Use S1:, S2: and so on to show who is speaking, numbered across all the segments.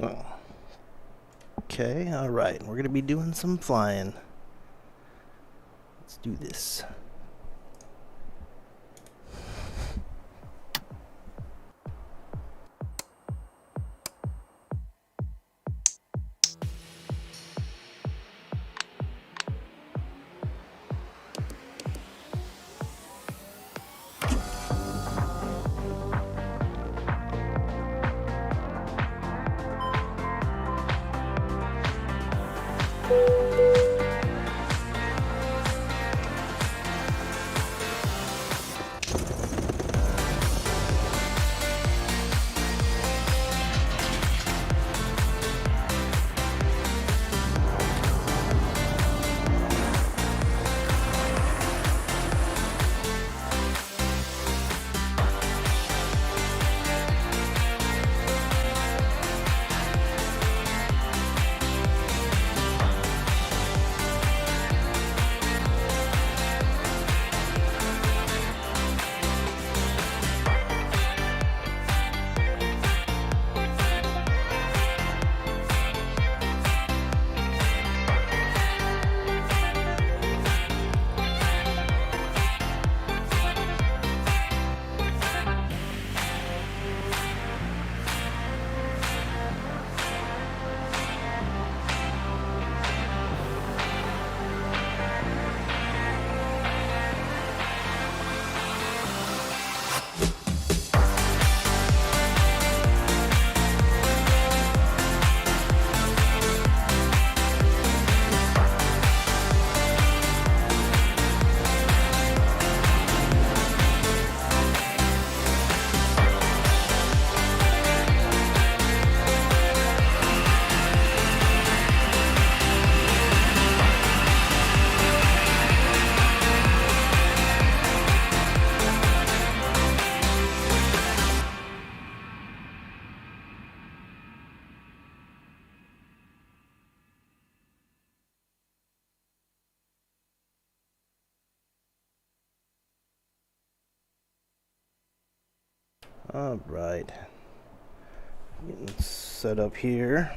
S1: Oh. Okay, alright. We're going to be doing some flying. Let's do this. Alright. Getting set up here.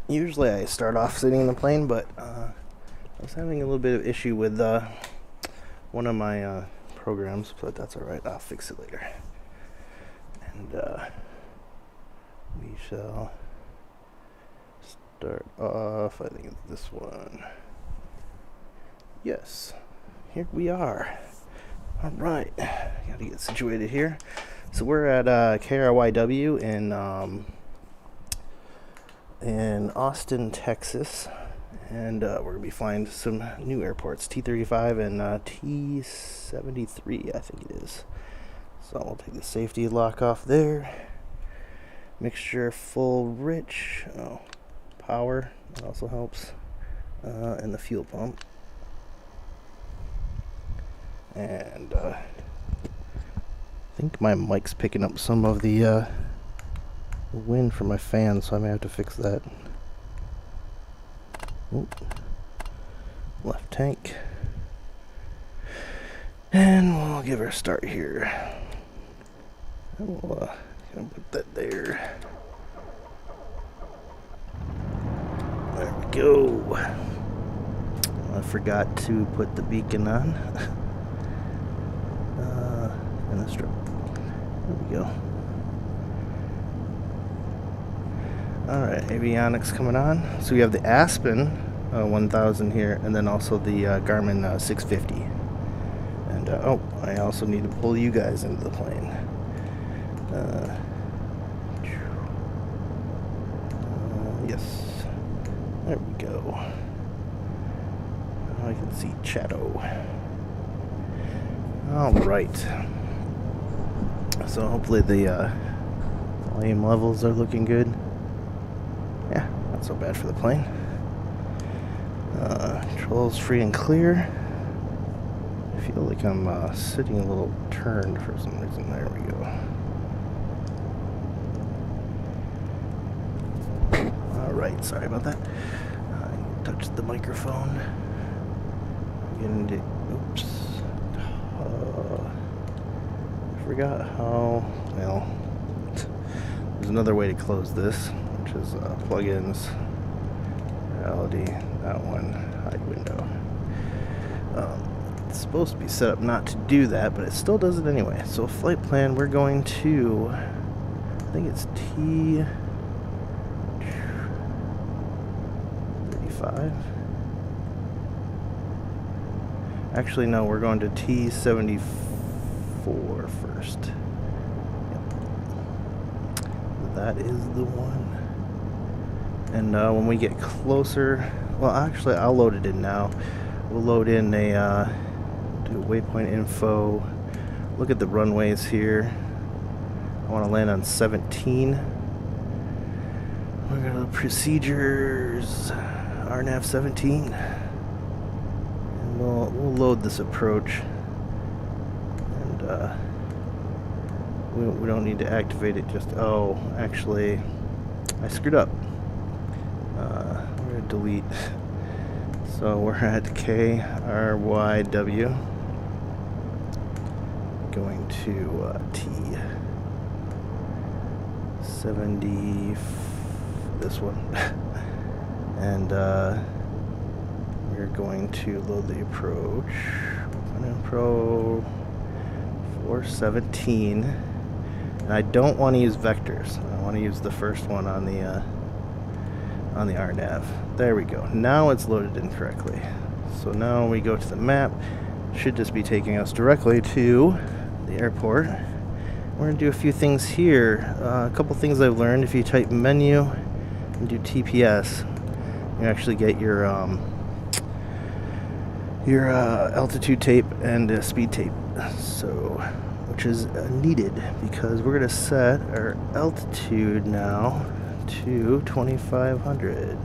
S1: Usually I start off sitting in the plane, but I was having a little bit of issue with one of my programs, but that's alright, I'll fix it later. And we shall start off, I think it's this one. Yes, here we are. Alright, gotta get situated here. So we're at KRYW in Austin, Texas, and we're going to be flying to some new airports, T-35 and T-73, I think it is. So we'll take the safety lock off there. Mixture full rich. Oh, power, that also helps. And the fuel pump. And I think my mic's picking up some of the wind from my fan, so I may have to fix that. Oop. Left tank. And we'll give her a start here. And we'll gonna put that there. There we go. I forgot to put the beacon on. And the strip. There we go. Alright, avionics coming on. So we have the Aspen 1000 here, and then also the Garmin 650. And oh, I also need to pull you guys into the plane. Yes. There we go. Now I can see Chato. Alright. So hopefully the volume levels are looking good. Yeah, not so bad for the plane. Controls free and clear. I feel like I'm sitting a little turned for some reason. There we go. Alright, sorry about that. I touched the microphone. Get into, oops. I forgot how, well, there's another way to close this. which is plugins, reality, that one, hide window. It's supposed to be set up not to do that, but it still does it anyway. So flight plan, we're going to, I think it's T35. Actually, no, we're going to T74 first. Yep. That is the one. And when we get closer, well, actually, I'll load it in now. We'll load in a do waypoint info. Look at the runways here. I want to land on 17. We're going to go to procedures, RNAV 17. And we'll load this approach. And we don't need to activate it just, oh, actually, I screwed up. We're going to delete. So we're at KRYW. Going to T70, this one. And we're going to load the approach. Pro 417. And I don't want to use vectors. I want to use the first one on the RNAV. There we go. Now it's loaded in correctly. So now we go to the map. Should just be taking us directly to the airport. We're going to do a few things here. A couple things I've learned. If you type menu and do TPS, you actually get your altitude tape and speed tape. So, which is needed because we're going to set our altitude now to 2,500.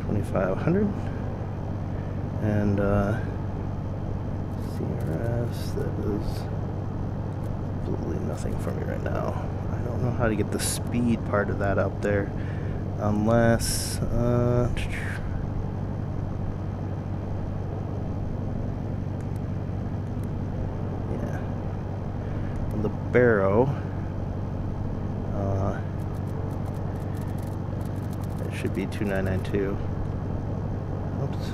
S1: 2,500. And CRS, that is absolutely nothing for me right now. I don't know how to get the speed part of that up there unless the Barrow, it should be 2992. Oops,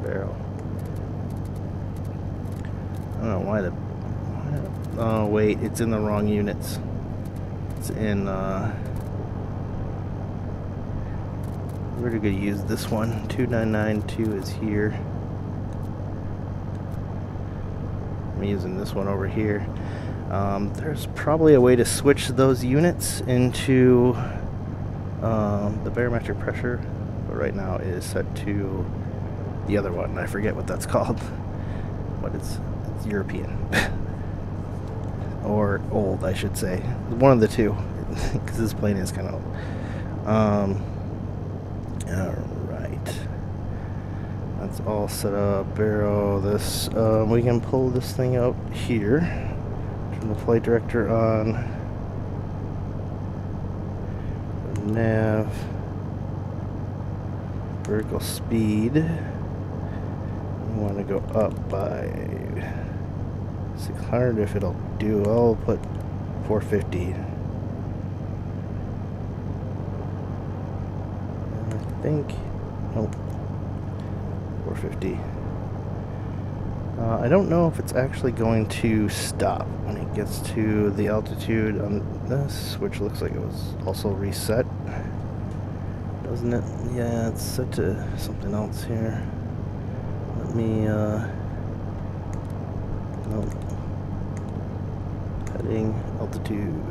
S1: Barrow. I don't know why oh wait, it's in the wrong units. It's in we're going to use this one. 2992 is here. I'm using this one over here. There's probably a way to switch those units into the barometric pressure, but right now it is set to the other one. I forget what that's called, but it's European. Or old, I should say. One of the two, because this plane is kind of old. Alright. That's all set up. Barrow this. We can pull this thing out here. Turn the flight director on. Nav. Vertical speed. We want to go up by 600 if it'll do. I'll put 450. And I think, nope, 450. I don't know if it's actually going to stop when it gets to the altitude on this, which looks like it was also reset, doesn't it? Yeah, it's set to something else here. Let me, nope. Heading, altitude.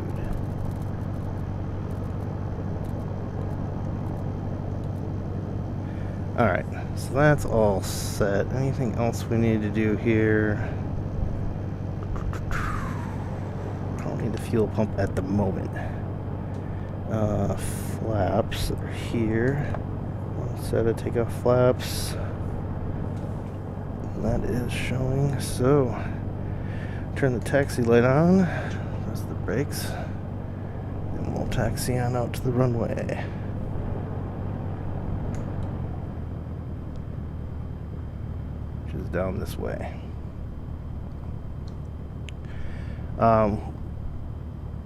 S1: Alright, so that's all set. Anything else we need to do here? I don't need the fuel pump at the moment. Flaps are here. One set of takeoff flaps. That is showing. So, turn the taxi light on. Press the brakes. And we'll taxi on out to the runway. Down this way.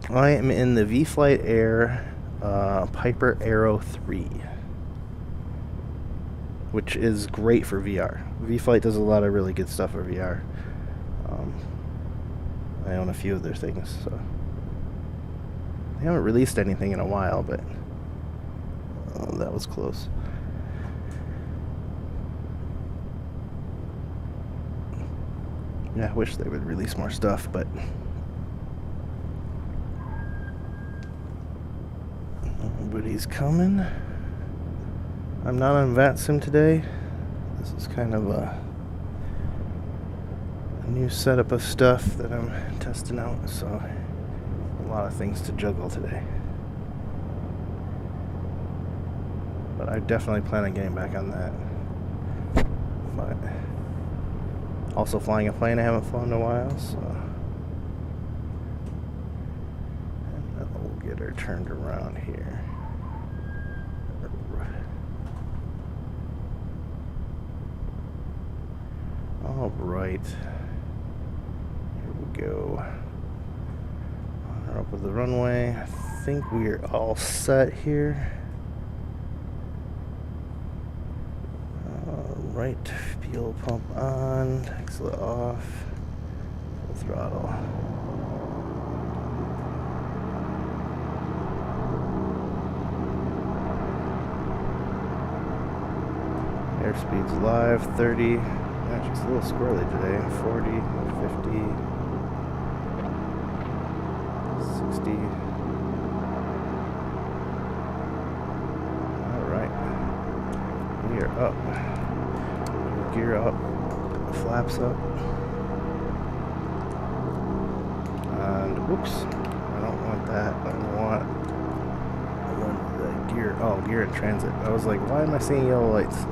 S1: I am in the VFlyteAir Piper Arrow III, which is great for VR. VFlyte does a lot of really good stuff for VR. I own a few of their things, so they haven't released anything in a while, but that was close. Yeah, I wish they would release more stuff, but nobody's coming. I'm not on VATSIM today. This is kind of a new setup of stuff that I'm testing out, so a lot of things to juggle today. But I definitely plan on getting back on that. But also flying a plane I haven't flown in a while, so. And then we'll get her turned around here. All right. Here we go. On her up with the runway. I think we're all set here. Right, fuel pump on, Tesla off, full throttle. Airspeed's live, 30. Actually, it's a little squirrely today. 40, 50, 60. Alright. We are up. Gear up, flaps up, and whoops, I don't want that. I want the gear. Oh, gear in transit. I was like, why am I seeing yellow lights?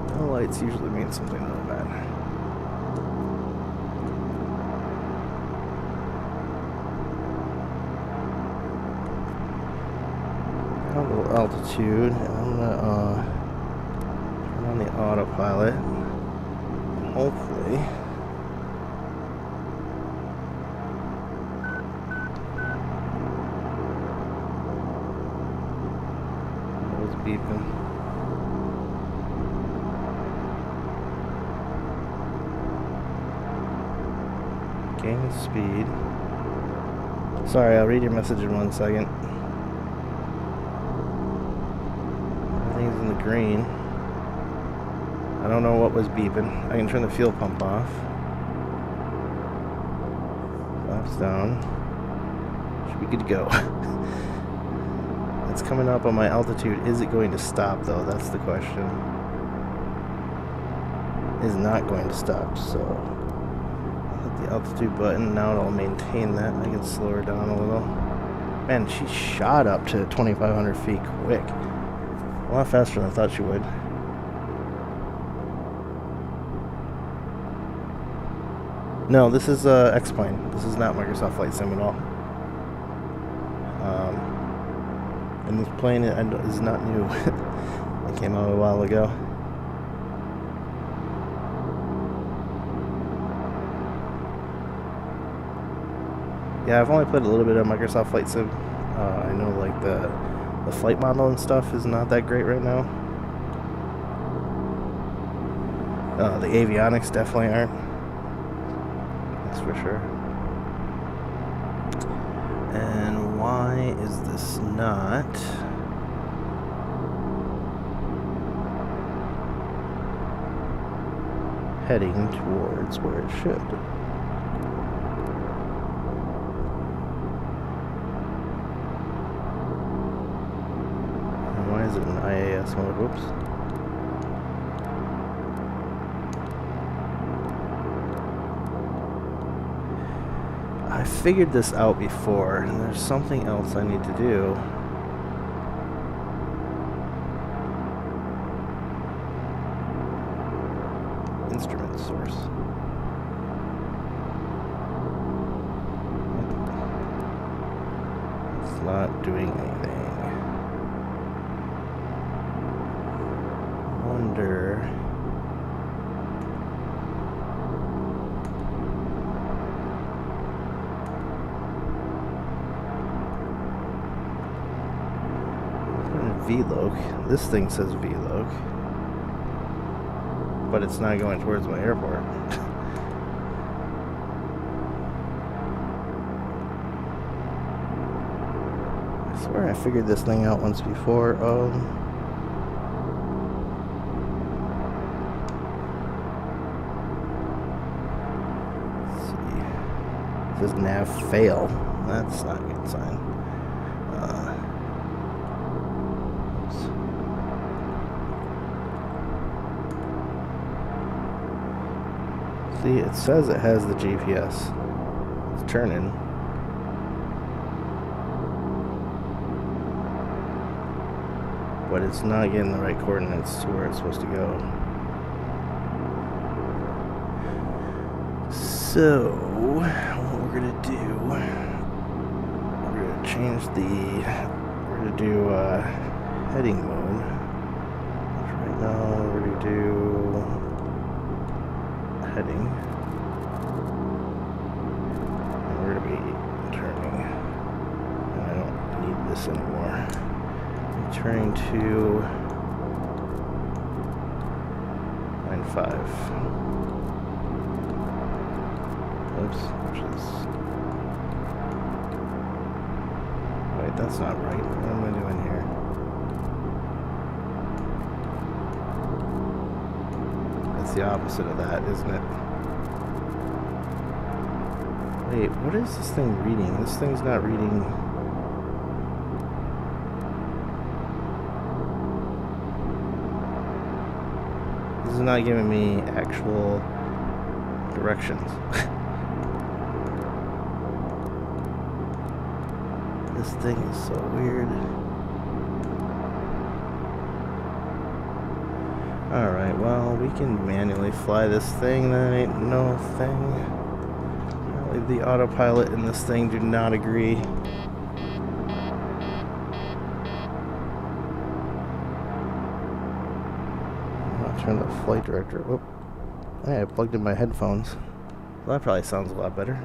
S1: Yellow lights usually mean something really bad. A little altitude, and I'm gonna turn on the autopilot. Hopefully it was beeping. Gain speed. Sorry, I'll read your message in 1 second. Everything's in the green. I don't know what was beeping. I can turn the fuel pump off. Flaps down. Should be good to go. It's coming up on my altitude. Is it going to stop though? That's the question. It is not going to stop, so I'll hit the altitude button. Now it'll maintain that. I can slow her down a little. Man, she shot up to 2,500 feet quick. A lot faster than I thought she would. No, this is X-Plane. This is not Microsoft Flight Sim at all. And this plane is not new. It came out a while ago. Yeah, I've only played a little bit of Microsoft Flight Sim. I know like the flight model and stuff is not that great right now. The avionics definitely aren't. That's for sure. And why is this not heading towards where it should? And why is it in IAS mode? Whoops. I figured this out before, and there's something else I need to do. Instrument source. It's not doing anything. Wonder. VLOC. This thing says VLOC, but it's not going towards my airport. I swear I figured this thing out once before. Let's see. It says nav fail. That's not a good sign. Oops. See, it says it has the GPS. It's turning. But it's not getting the right coordinates to where it's supposed to go. So, what we're gonna do, we're gonna change we're gonna do heading mode. Right now, we're gonna do heading. And we're gonna be turning. And I don't need this anymore. Turning to 95. Oops, which is... Wait, that's not right. What am I doing here? That's the opposite of that, isn't it? Wait, what is this thing reading? This thing's not reading... This is not giving me actual directions. This thing is so weird. Alright, well, we can manually fly this thing. That ain't no thing. Apparently the autopilot and this thing do not agree. Turn the flight director. Whoop. Hey, I plugged in my headphones. Well, that probably sounds a lot better.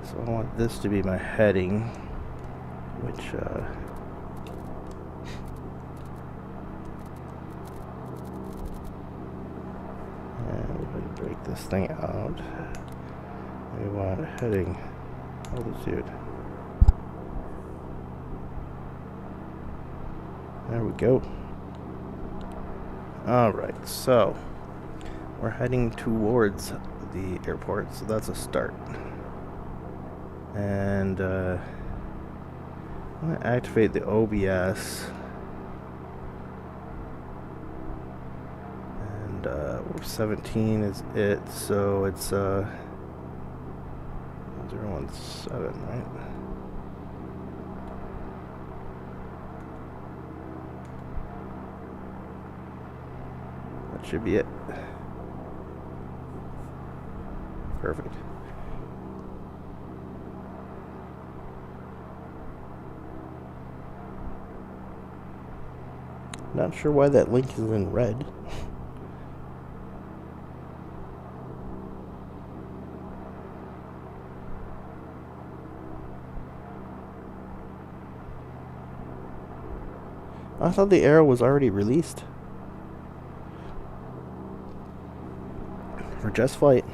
S1: So I want this to be my heading, which break this thing out. We want heading altitude. There we go. Alright, so we're heading towards the airport, so that's a start. And I'm going to activate the OBS. 17 is it, so it's 017, right? That should be it. Perfect. Not sure why that link is in red. I thought the Arrow was already released for Just Flight.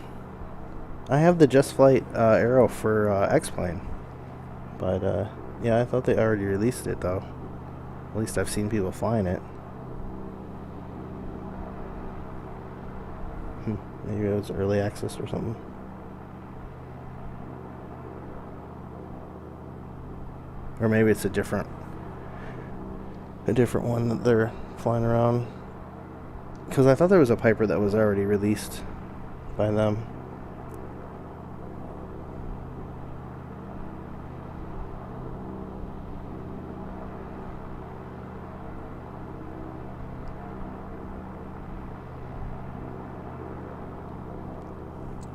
S1: I have the Just Flight Arrow for X-Plane, but yeah, I thought they already released it though. At least I've seen people flying it. Maybe it was early access or something. Or maybe it's a different one that they're flying around. Because I thought there was a Piper that was already released by them.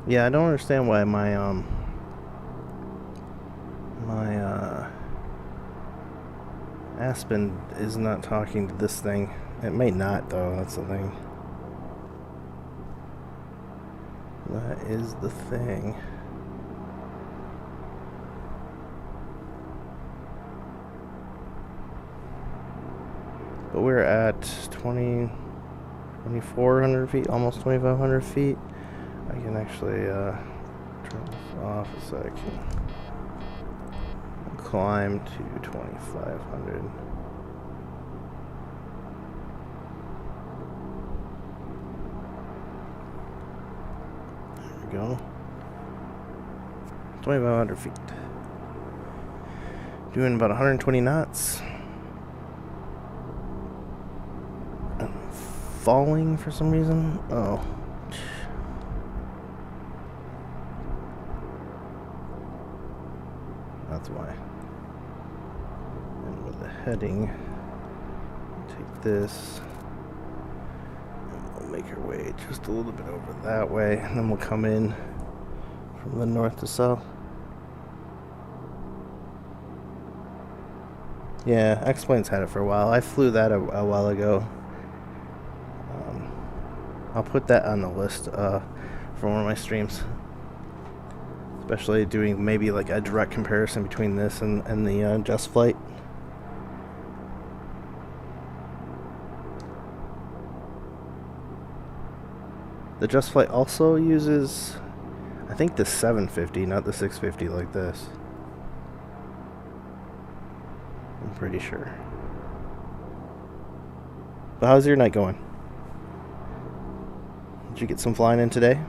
S1: Yeah, I don't understand why my Aspen is not talking to this thing. It may not, though. That's the thing. That is the thing. But we're at 2,400 feet, almost 2,500 feet. I can actually turn this off a second. Climb to 2,500. There we go. 2,500 feet. Doing about 120 knots. I'm falling for some reason. Oh. That's why. And with the heading, take this, and we'll make our way just a little bit over that way, and then we'll come in from the north to south. Yeah, X-Plane's had it for a while. I flew that a while ago. I'll put that on the list for one of my streams. Especially doing maybe like a direct comparison between this and the Just Flight. The Just Flight also uses, I think, the 750, not the 650 like this. I'm pretty sure. But how's your night going? Did you get some flying in today?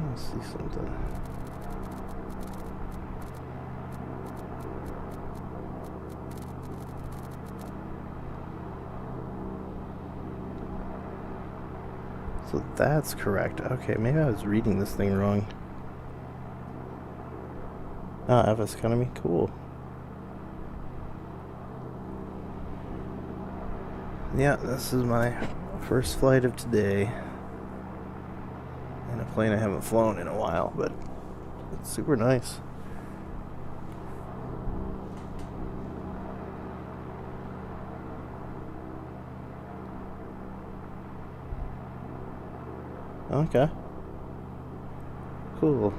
S1: Let's see something. So that's correct. Okay, maybe I was reading this thing wrong. Ah, FS Economy, cool. Yeah, this is my first flight of today. In a plane I haven't flown in a while, but it's super nice. Okay. Cool.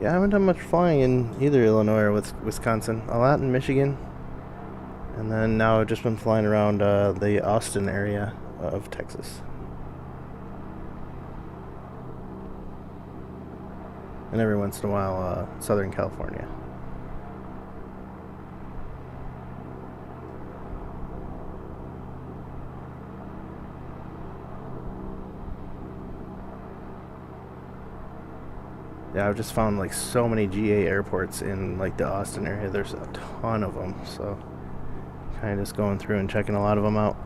S1: Yeah, I haven't done much flying in either Illinois or Wisconsin. A lot in Michigan. And then now I've just been flying around the Austin area of Texas. And every once in a while, Southern California. Yeah, I've just found like so many GA airports in like the Austin area. There's a ton of them, so kind of just going through and checking a lot of them out.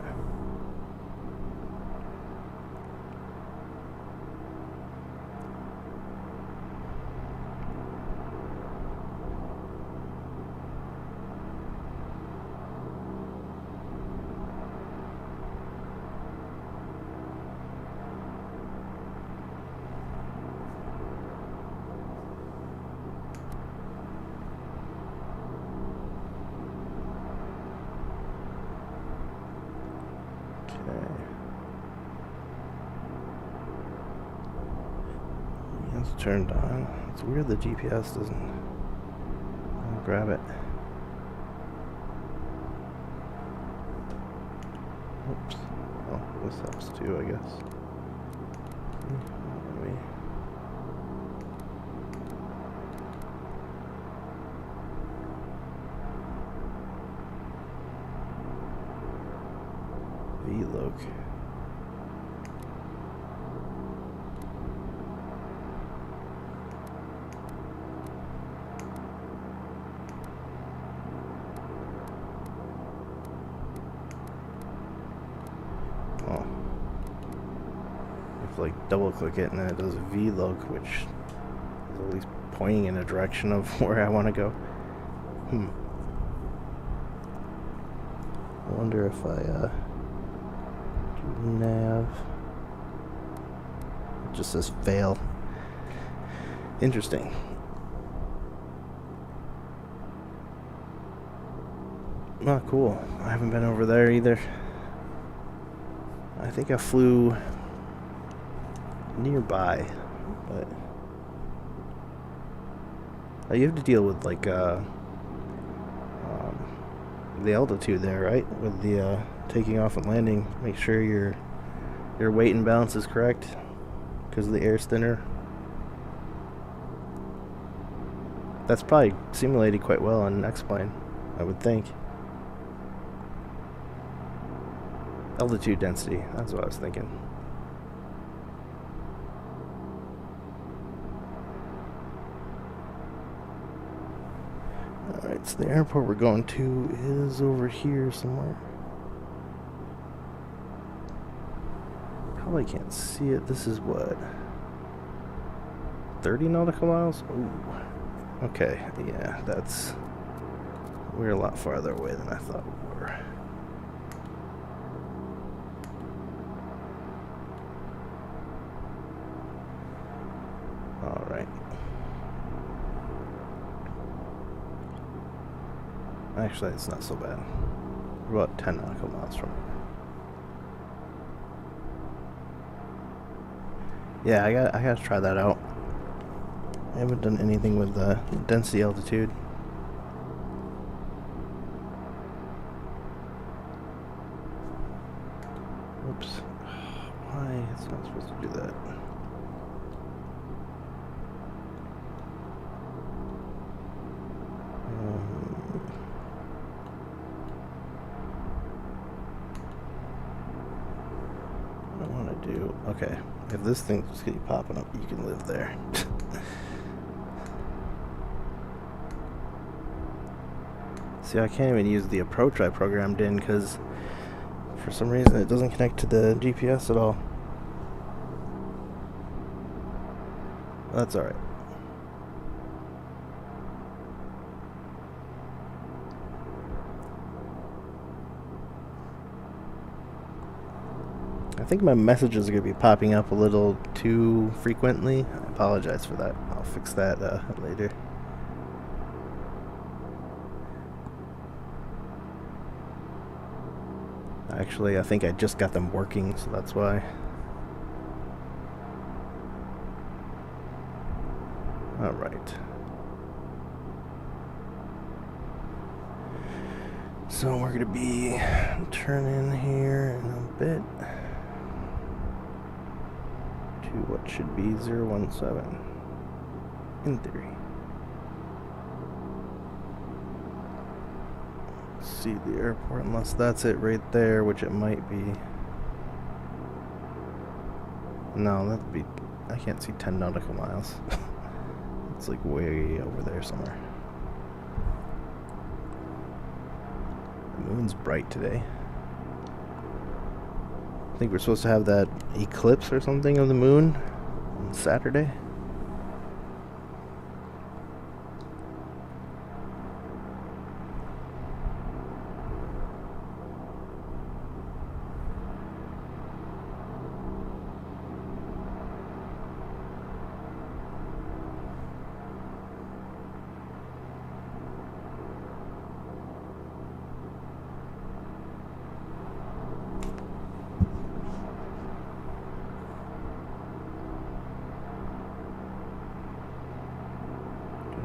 S1: It's turned on. It's weird the GPS doesn't grab it. Oops. Oh, this helps too, I guess. VLOC. Oh. have to like double click it, and then it does a V-look, which is at least pointing in a direction of where I want to go. I wonder if I do nav. It just says fail. Interesting. Not cool. I haven't been over there either. I think I flew nearby, but you have to deal with like the altitude there, right? With the taking off and landing. Make sure your weight and balance is correct because the air's thinner. That's probably simulated quite well on an X-plane, I would think. Altitude density, that's what I was thinking. Alright, so the airport we're going to is over here somewhere. Probably can't see it. This is what? 30 nautical miles? Ooh. Okay, yeah, we're a lot farther away than I thought we were. Alright. Actually, it's not so bad. We're about 10 nautical miles from it. Yeah, I gotta try that out. I haven't done anything with the density altitude. Oops. Why? It's not supposed to do that. What I want to do... Okay. If this thing's just keep popping up, you can live there. See, I can't even use the approach I programmed in because for some reason it doesn't connect to the GPS at all. That's alright. I think my messages are going to be popping up a little too frequently. I apologize for that. I'll fix that later. Actually, I think I just got them working, so that's why. Alright. So we're going to be turning here in a bit to what should be 017 in theory. See the airport, unless that's it right there, which it might be. No, that'd be... I can't see 10 nautical miles. It's like way over there somewhere. The moon's bright today. I think we're supposed to have that eclipse or something of the moon on Saturday.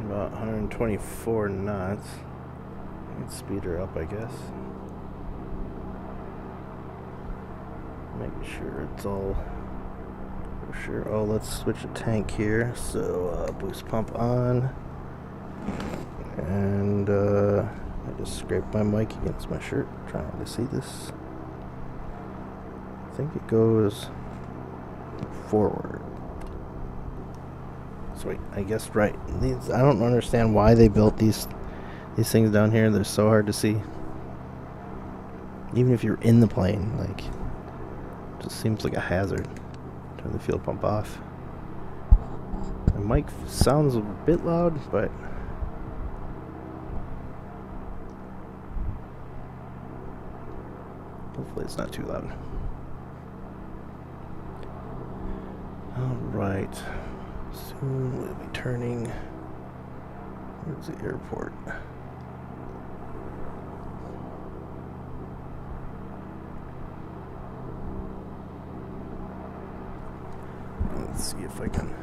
S1: About 124 knots. I can speed her up, I guess. Make sure it's all for sure. Oh, let's switch a tank here. So boost pump on, and I just scraped my mic against my shirt, trying to see this. I think it goes forward. Sweet, I guessed right. I don't understand why they built these things down here. They're so hard to see. Even if you're in the plane, like, it just seems like a hazard. Turn the fuel pump off. My mic sounds a bit loud, but hopefully it's not too loud. Alright, soon we'll be turning towards the airport. Let's see if I can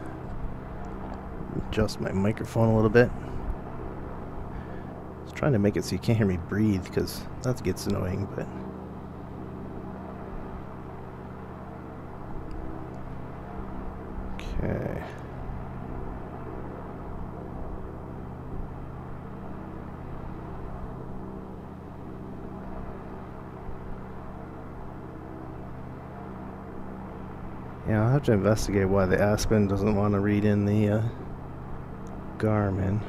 S1: adjust my microphone a little bit. I was trying to make it so you can't hear me breathe, because that gets annoying, but okay. Yeah, I'll have to investigate why the Aspen doesn't want to read in the Garmin.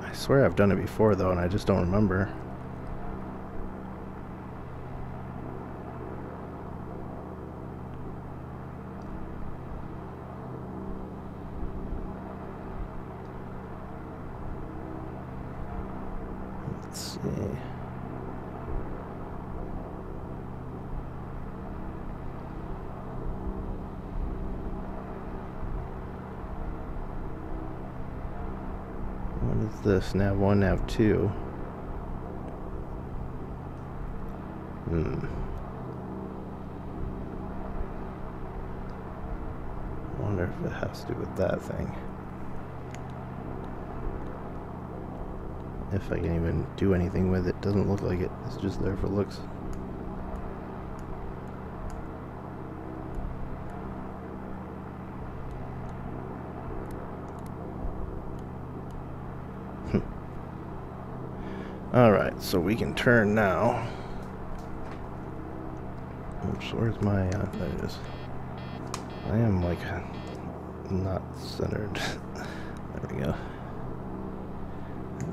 S1: I swear I've done it before though, and I just don't remember. Let's see. What is this? Nav 1, Nav 2. I wonder if it has to do with that thing. If I can even do anything with it. Doesn't look like it. It's just there for looks. Alright, so we can turn now. Oops, where's my, there it is. I am, like, not centered. There we go.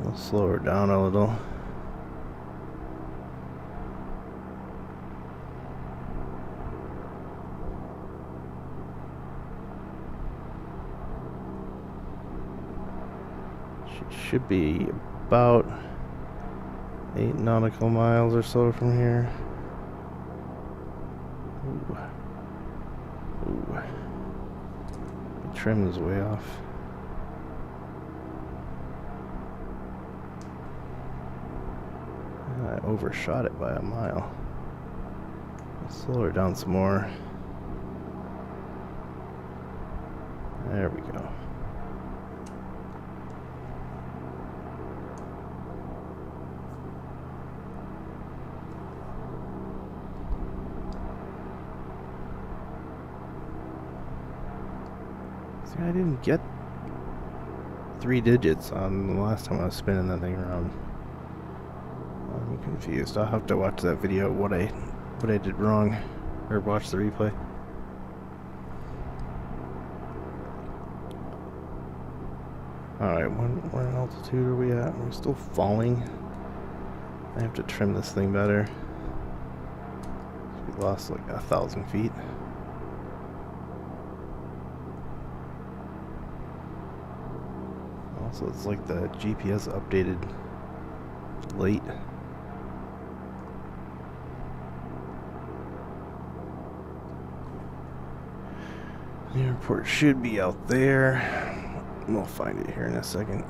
S1: We'll slow her down a little. She should be about 8 nautical miles or so from here. Ooh. Ooh. The trim is way off. I overshot it by a mile. Let's slow her down some more. There we go. See, I didn't get 3 digits on the last time I was spinning that thing around. I'm confused. I'll have to watch that video what I did wrong, or watch the replay. Alright, what altitude are we at? We're still falling. I have to trim this thing better. We lost like 1,000 feet. Also, it's like the GPS updated late. The airport should be out there. We'll find it here in a second.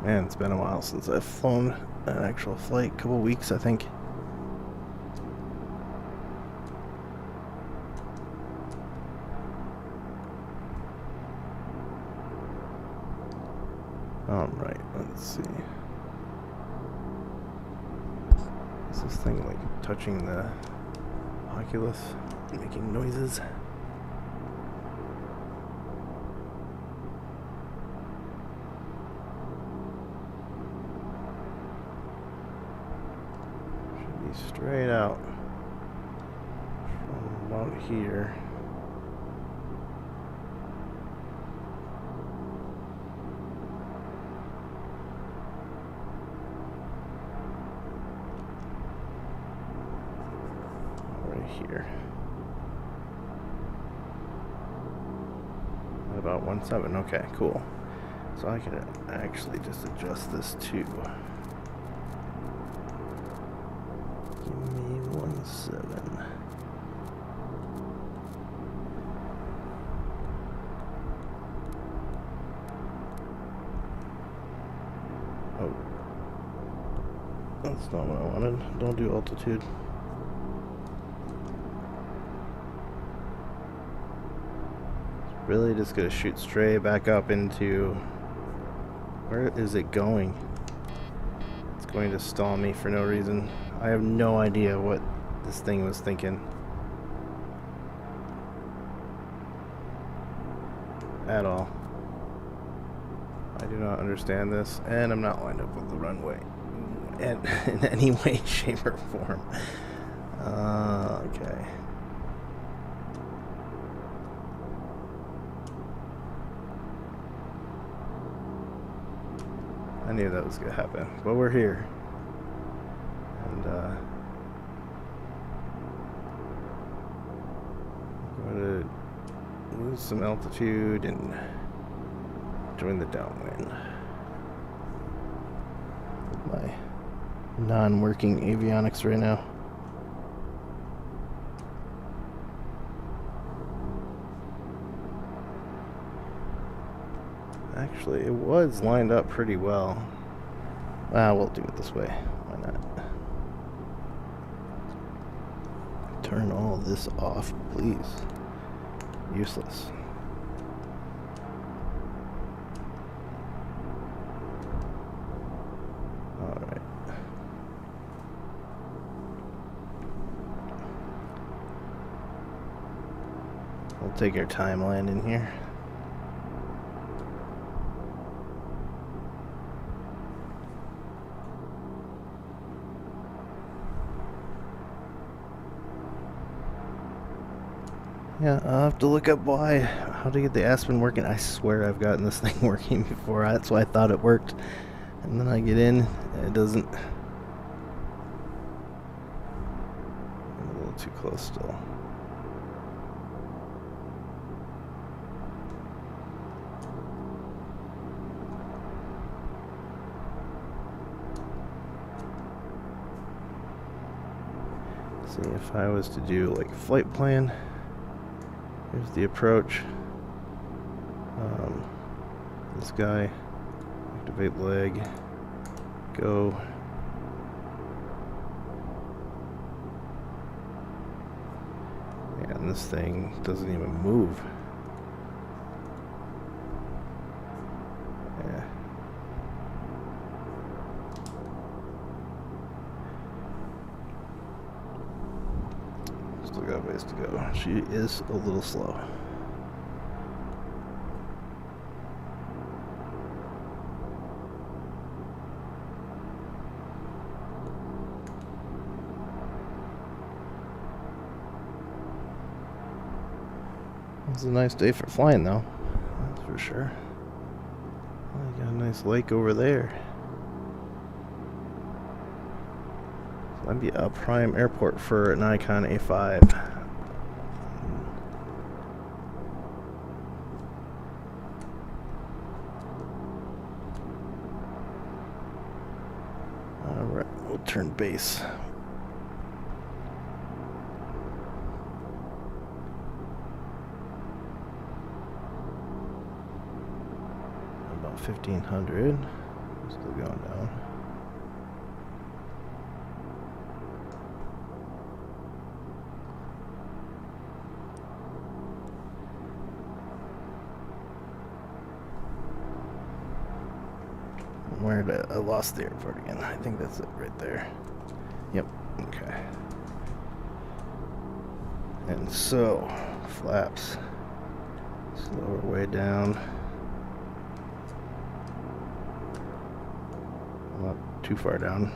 S1: Man, it's been a while since I've flown an actual flight. A couple weeks, I think. Alright, let's see. Is this thing like touching the Oculus, making noises? Should be straight out from about here. here. About 1.7. Okay, cool. So I can actually just adjust this too. Give me 1.7. Oh, that's not what I wanted. Don't do altitude. Really just gonna shoot straight back up into... Where is it going? It's going to stall me for no reason. I have no idea what this thing was thinking. At all. I do not understand this, and I'm not lined up with the runway in any way, shape, or form. Okay. I knew that was going to happen, but we're here. And I'm going to lose some altitude and join the downwind. With my non-working avionics right now. Actually, it was lined up pretty well. We'll do it this way. Why not? Turn all this off, please. Useless. Alright. We'll take our time landing here. Yeah, I'll have to look up how to get the Aspen working. I swear I've gotten this thing working before. That's why I thought it worked. And then I get in, and it doesn't. I'm a little too close still. See, if I was to do like a flight plan. Here's the approach. This guy, activate leg, go. And this thing doesn't even move. Yeah. Still got ways to go. She is a little slow. It's a nice day for flying, though. That's for sure. I got a nice lake over there. That'd be a prime airport for an Nikon A5. Alright, we'll turn base. About 1500. Still going down. Where did I lost the airport again? I think that's it right there. Yep. Okay. And so, flaps. Slower way down. Not too far down.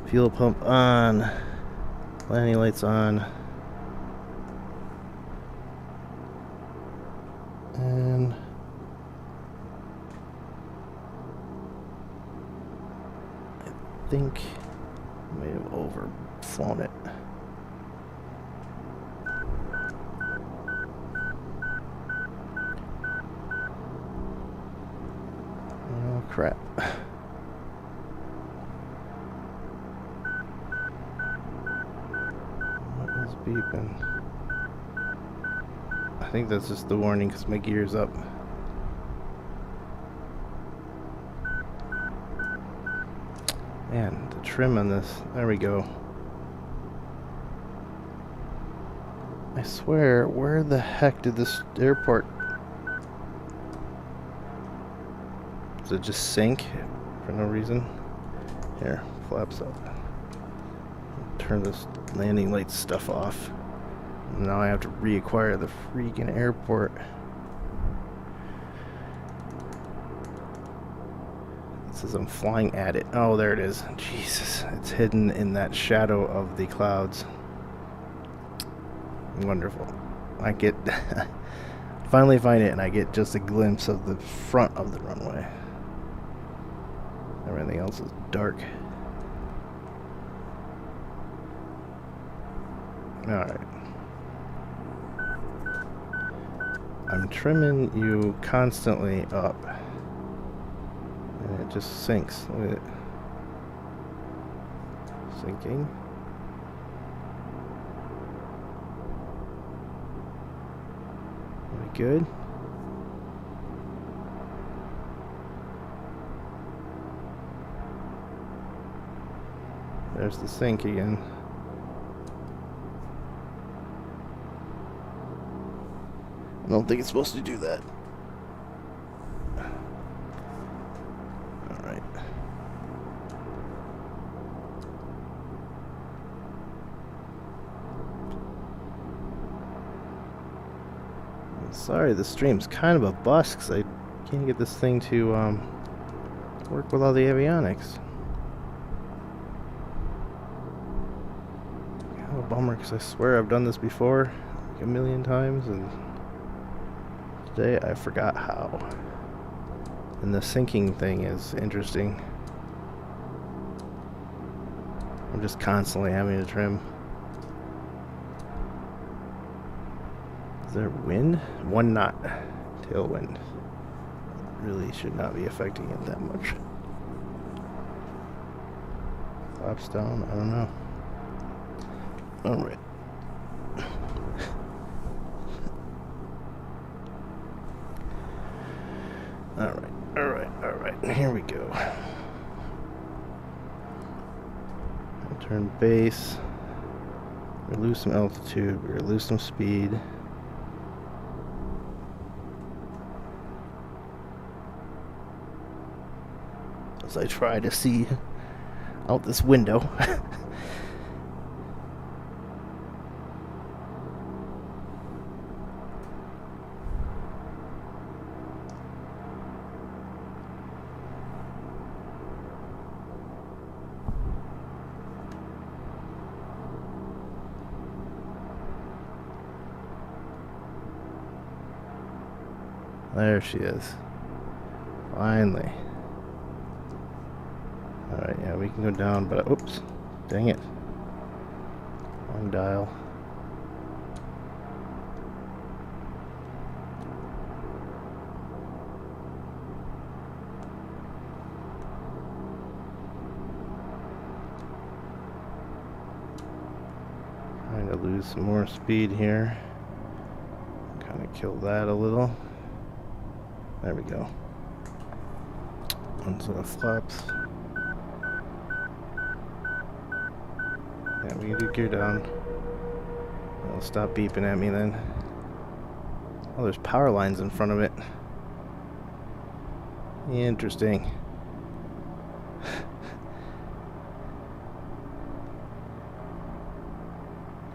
S1: Fuel pump on. Landing lights on. And I think may have overflown it. Oh crap. What is beeping? I think that's just the warning because my gear's up. Man, the trim on this, there we go. I swear, where the heck did this airport... Does it just sink for no reason? Here, flaps up. Turn this landing light stuff off. Now I have to reacquire the freaking airport. It says I'm flying at it. Oh, there it is. Jesus, it's hidden in that shadow of the clouds. Wonderful. I get... finally find it and I get just a glimpse of the front of the runway. Everything else is dark. Alright. I'm trimming you constantly up. And it just sinks. Look at it. Sinking. Are we good? There's the sink again. I don't think it's supposed to do that. Alright. Sorry, the stream's kind of a bust because I can't get this thing to work with all the avionics. Kind of a bummer because I swear I've done this before like a million times and today I forgot how. And the sinking thing is interesting. I'm just constantly having to trim. Is there wind? 1 knot. Tailwind. Really should not be affecting it that much. Flaps down? I don't know. Alright. Alright. Here we go. I'll turn base. We lose some altitude. We're gonna lose some speed. As I try to see out this window. There she is. Finally. Alright, yeah, we can go down, but oops. Dang it. Wrong dial. Trying to lose some more speed here. Kind of kill that a little. There we go. Onto the flaps. Yeah, we can do gear down. It'll stop beeping at me then. Oh, there's power lines in front of it. Interesting.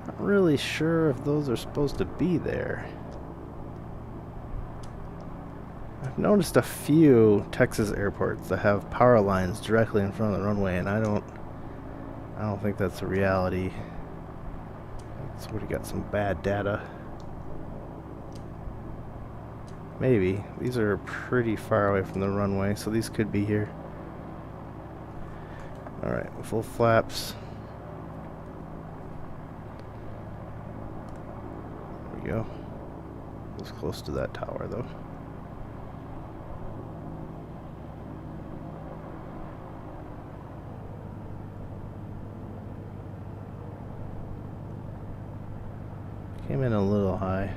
S1: Not really sure if those are supposed to be there. I've noticed a few Texas airports that have power lines directly in front of the runway, and I don't think that's a reality. Somebody got some bad data. Maybe. These are pretty far away from the runway, so these could be here. Alright, full flaps. go. It's close to that tower though. Came in a little high.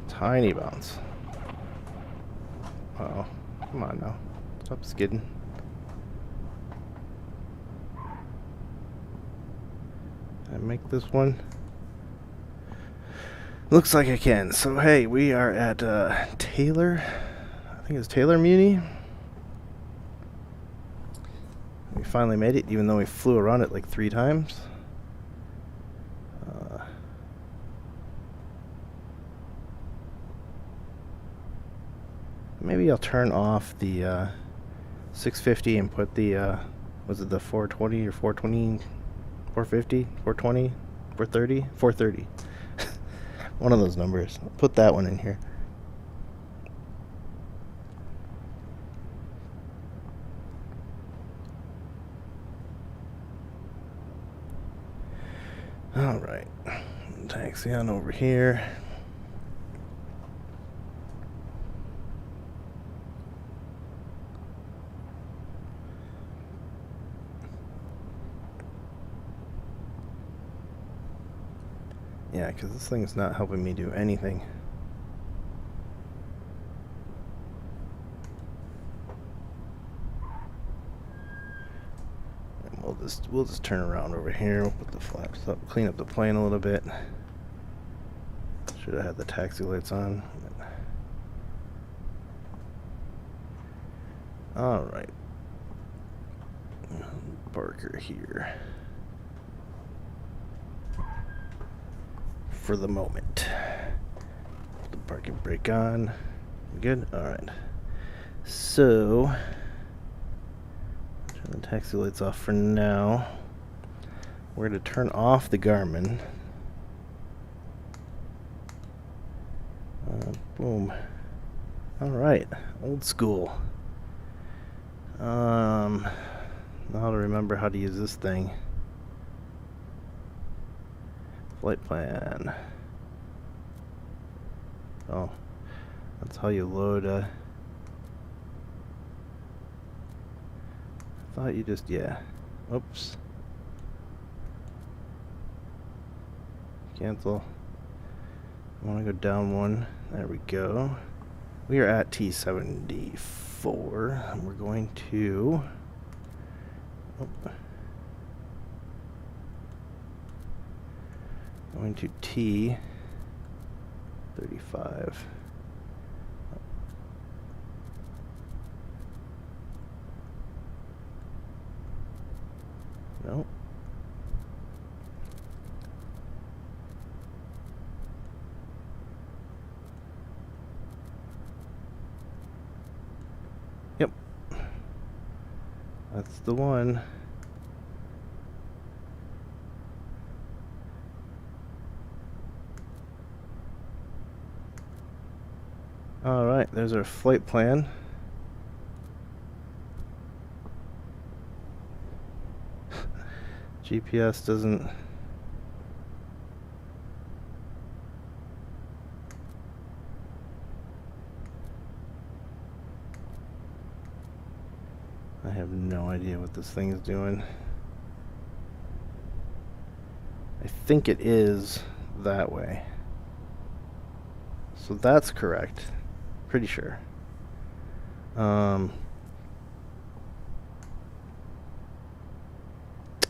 S1: Tiny bounce. Uh-oh. Come on now. Stop skidding. Can I make this one? Looks like I can. So hey, we are at Taylor. I think it's Taylor Muni. We finally made it, even though we flew around it like 3 times. Maybe I'll turn off the 650 and put the was it the 420 or 420, 450, 420, 430, 430. One of those numbers. I'll put that one in here. Alright. Taxi on over here. Yeah, because this thing's not helping me do anything. And we'll just turn around over here. We'll put the flaps up, clean up the plane a little bit. Should have had the taxi lights on. All right. Parker here. For the moment. Put the parking brake on. Good? Alright. So, turn the taxi lights off for now. We're going to turn off the Garmin. Boom. Alright. Old school. Now to remember how to use this thing. Flight plan. Oh, that's how you load I thought you just, yeah. Oops. Cancel. I want to go down one. There we go. We are at T74. And we're going to... Oh. Going to T35. No. Yep. That's the one. Alright, there's our flight plan. GPS doesn't... I have no idea what this thing is doing. I think it is that way. So that's correct. Pretty sure. I'm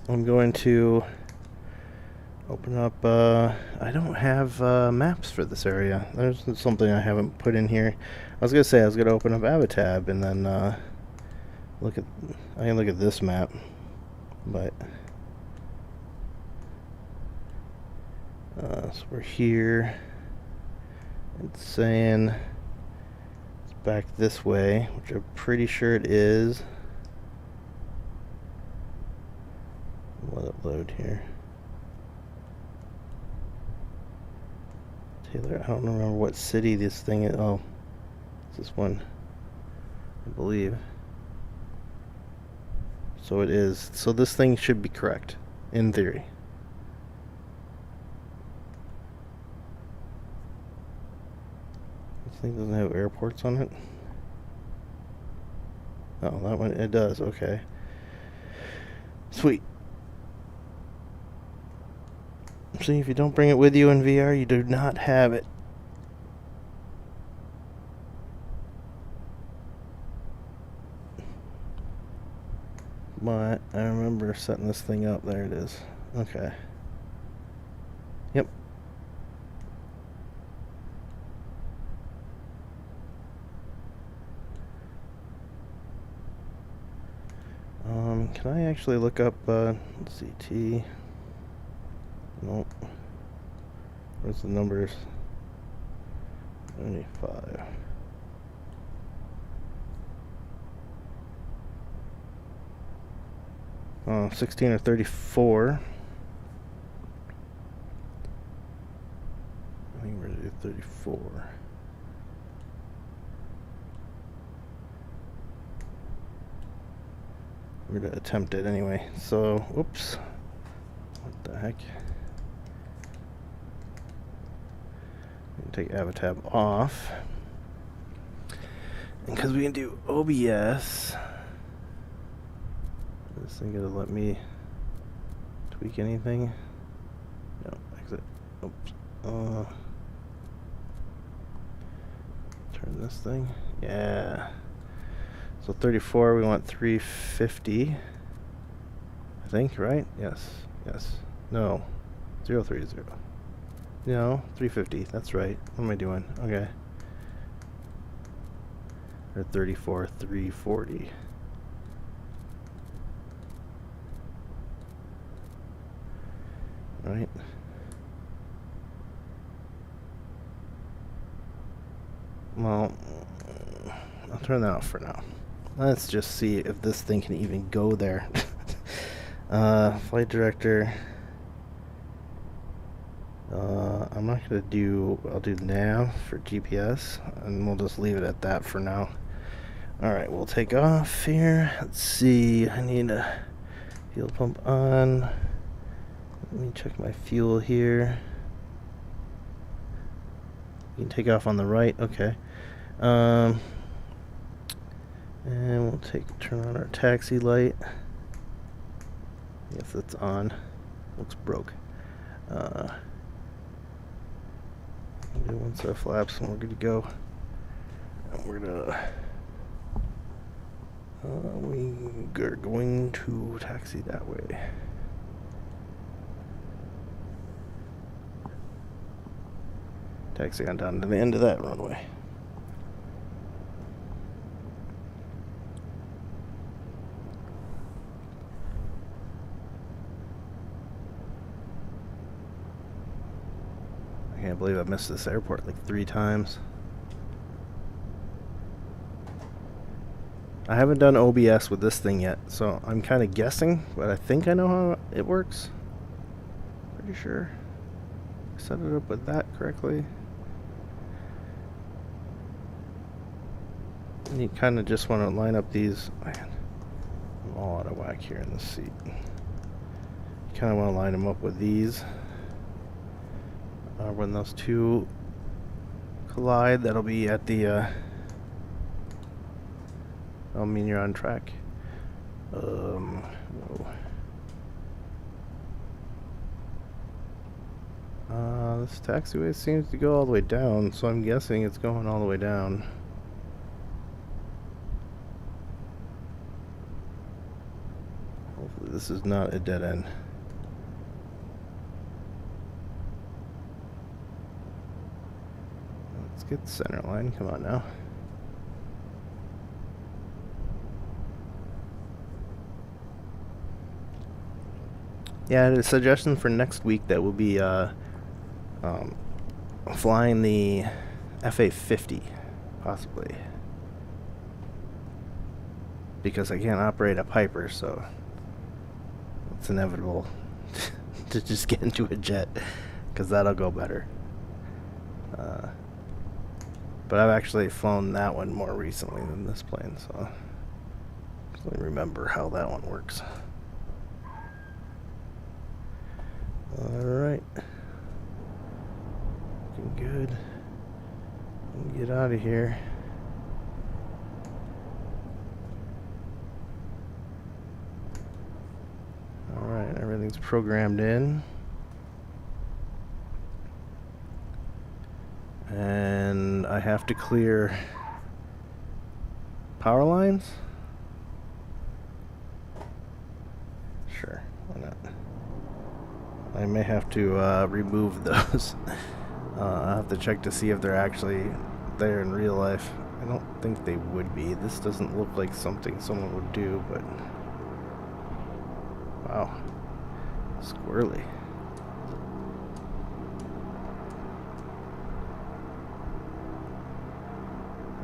S1: going to open up, I don't have maps for this area. There's something I haven't put in here. I was going to say I was going to open up Avatab and then I can look at this map, but so we're here. It's saying it's back this way, which I'm pretty sure it is. Let it load here. Taylor, I don't remember what city this thing is. Oh, This is one, I believe. So it is. So this thing should be correct, in theory. This thing doesn't have airports on it. Oh, that one, it does. Okay. Sweet. See, if you don't bring it with you in VR, you do not have it. But I remember setting this thing up. There it is. Okay. Yep. Can I actually look up, let's see, T. Nope. Where's the numbers? 95. Oh, 16 or 34. I think we're gonna do 34. We're gonna attempt it anyway. So, whoops. What the heck? Take Avatab off. And because we can do OBS, this thing gonna let me tweak anything? No, exit. Oops. Turn this thing. Yeah. So 34, we want 350. I think, right? Yes. Yes. No. 030. No, 350. That's right. What am I doing? Okay. Or 34, 340. Right. Well, I'll turn that off for now. Let's just see if this thing can even go there. Flight director. I'm not gonna do, I'll do nav for GPS, and we'll just leave it at that for now. Alright, we'll take off here. Let's see, I need a fuel pump on. Let me check my fuel here. You can take off on the right, okay. And we'll turn on our taxi light. Yes, it's on. Looks broke. Do one set of flaps and we're good to go. And we're gonna we are going to taxi that way. Taxi on down to the end of that runway. I can't believe I missed this airport like 3 times. I haven't done OBS with this thing yet, so I'm kind of guessing, but I think I know how it works. Pretty sure. Set it up with that correctly. And you kind of just want to line up these. Man, I'm all out of whack here in this seat. You kind of want to line them up with these. When those two collide, that'll be at the that'll mean you're on track. No. This taxiway seems to go all the way down, so I'm guessing it's going all the way down. Hopefully this is not a dead end. Let's get the center line, come on now. Yeah, the suggestion for next week that will be flying the FA-50, possibly. Because I can't operate a Piper, so it's inevitable to just get into a jet, because that'll go better. But I've actually flown that one more recently than this plane, so I don't remember how that one works. Alright. Looking good. Get out of here. Alright, everything's programmed in. And I have to clear power lines? Sure, why not? I may have to remove those. I'll have to check to see if they're actually there in real life. I don't think they would be. This doesn't look like something someone would do, but... Wow. Squirrely.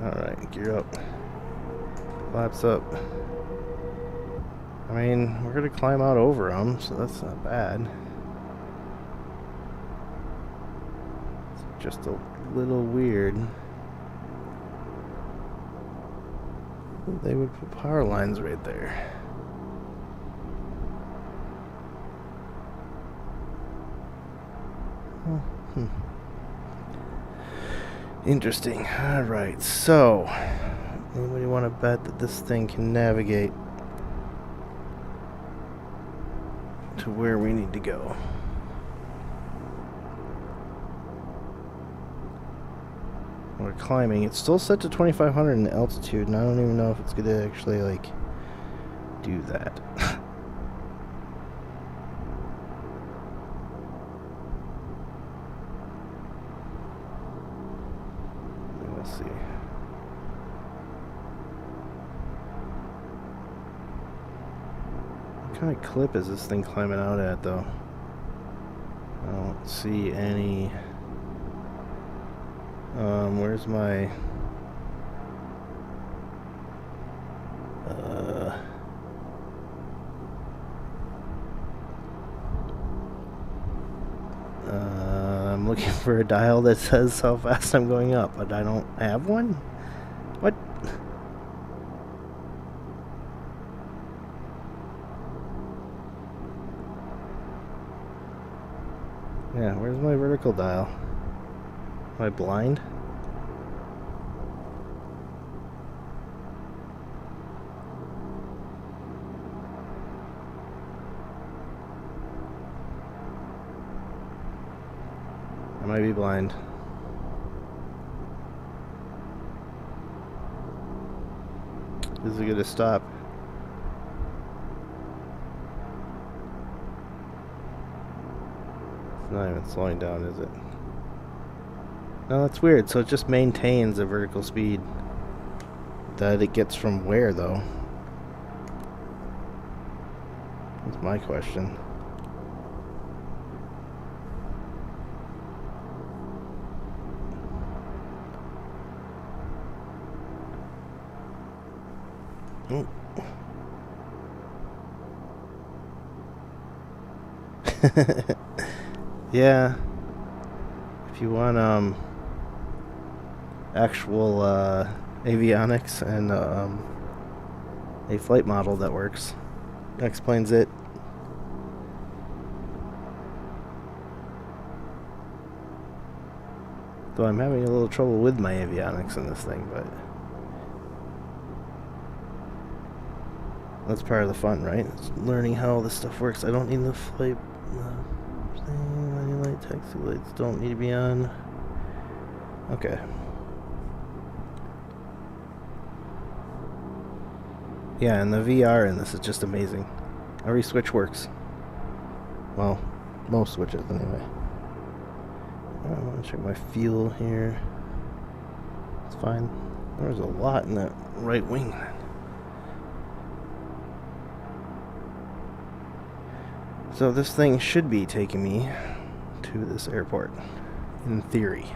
S1: Alright, gear up. Flaps up. I mean, we're gonna climb out over them, so that's not bad. It's just a little weird. They would put power lines right there. Oh, Interesting. Alright, so anybody want to bet that this thing can navigate to where we need to go? We're climbing. It's still set to 2,500 in altitude, and I don't even know if it's going to actually, like, do that. Let's see. What kind of clip is this thing climbing out at, though? I don't see any... where's my... I'm looking for a dial that says how fast I'm going up, but I don't have one? What? Yeah, where's my vertical dial? Am I blind? I might be blind. Is it gonna stop? It's not even slowing down, is it? No, that's weird. So it just maintains the vertical speed that it gets from where, though? That's my question. Oh. Yeah. If you want actual avionics and a flight model that works, that explains it. Though I'm having a little trouble with my avionics in this thing, but that's part of the fun, right? It's learning how all this stuff works. I don't need the flight thing. Any light taxi lights don't need to be on. Okay. Yeah, and the VR in this is just amazing. Every switch works. Well, most switches anyway. I want to check my fuel here. It's fine. There's a lot in that right wing. So this thing should be taking me to this airport, in theory,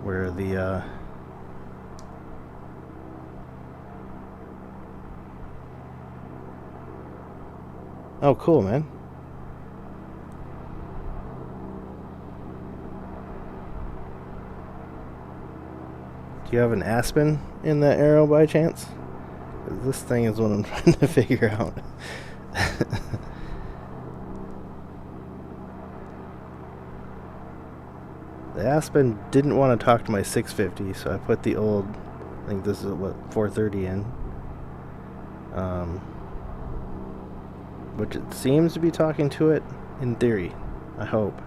S1: where the oh, cool, man. Do you have an Aspen in that Arrow by chance? 'Cause this thing is what I'm trying to figure out. The Aspen didn't want to talk to my 650, so I put the old, I think this is what, 430 in. Which it seems to be talking to it in theory. I hope.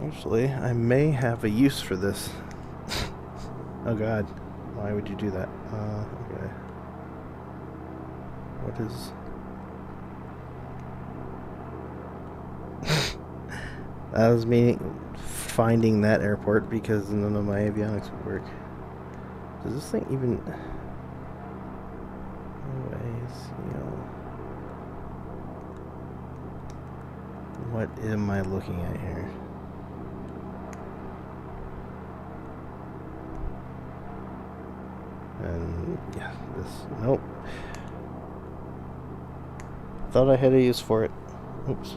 S1: Actually, I may have a use for this. Oh god, why would you do that? Okay. What is... That was me finding that airport because none of my avionics would work. Does this thing even... Anyways, you know... What am I looking at here? And yeah, this, nope. Thought I had a use for it. Oops.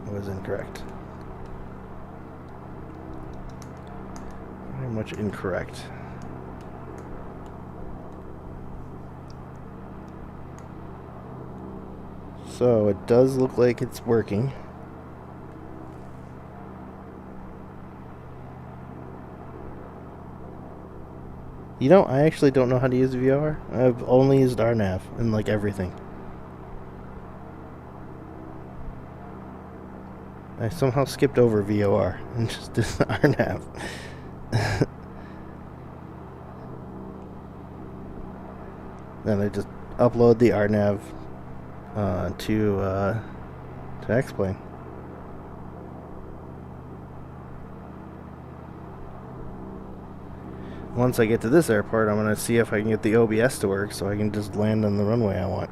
S1: I was incorrect. Very much incorrect. So it does look like it's working. You know, I actually don't know how to use VOR. I've only used RNAV and like everything. I somehow skipped over VOR and just did RNAV. Then I just upload the RNAV to X-Plane. Once I get to this airport, I'm going to see if I can get the OBS to work so I can just land on the runway I want.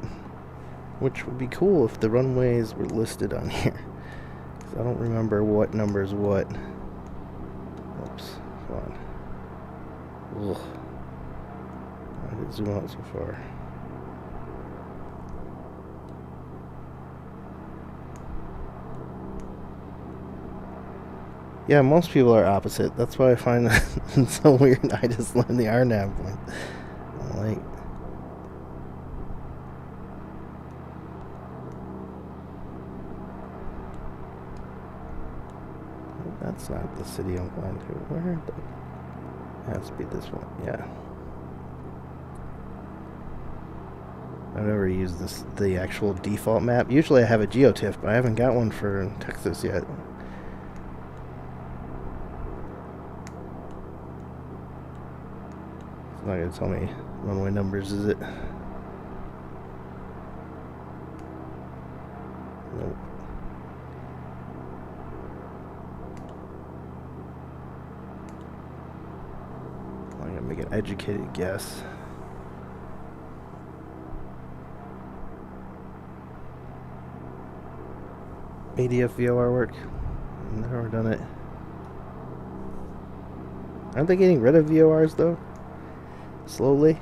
S1: Which would be cool if the runways were listed on here. I don't remember what number is what. Oops, come on. Ugh. I did zoom out so far. Yeah, most people are opposite. That's why I find that it's so weird. I just land the RNAV point. Like, that's not the city I'm flying to. Where? It has to be this one. Yeah. I've never used the actual default map. Usually I have a geotiff, but I haven't got one for Texas yet. It's not going to tell me runway numbers, is it? Nope. I'm going to make an educated guess. ADF VOR work? I've never done it. Aren't they getting rid of VORs though? Slowly?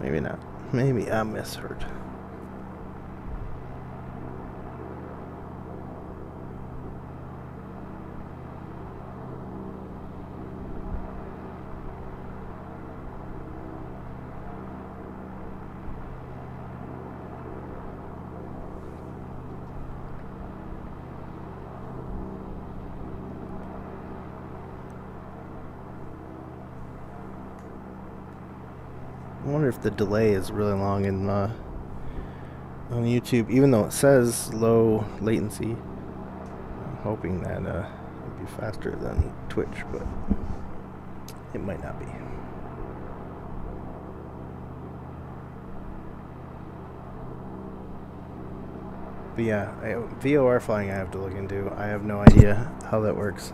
S1: Maybe not. Maybe I misheard. I wonder if the delay is really long in on YouTube, even though it says low latency. I'm hoping that it'll be faster than Twitch, but it might not be. But yeah, VOR flying I have to look into. I have no idea how that works.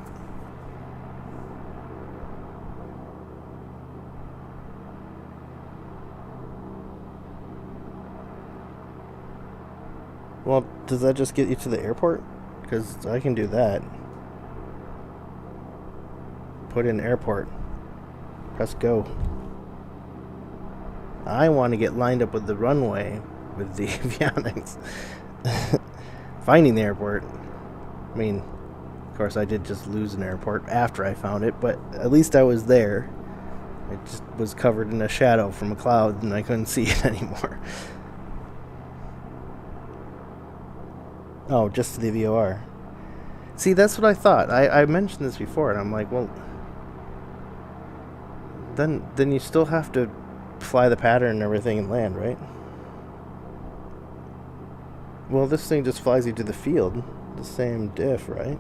S1: Well, does that just get you to the airport? Because I can do that. Put in airport. Press go. I want to get lined up with the runway with the avionics. Finding the airport. I mean, of course I did just lose an airport after I found it, but at least I was there. It just was covered in a shadow from a cloud and I couldn't see it anymore. Oh, just the VOR. See, that's what I thought. I mentioned this before, and I'm like, well, then you still have to fly the pattern and everything and land, right? Well, this thing just flies you to the field. The same diff, right?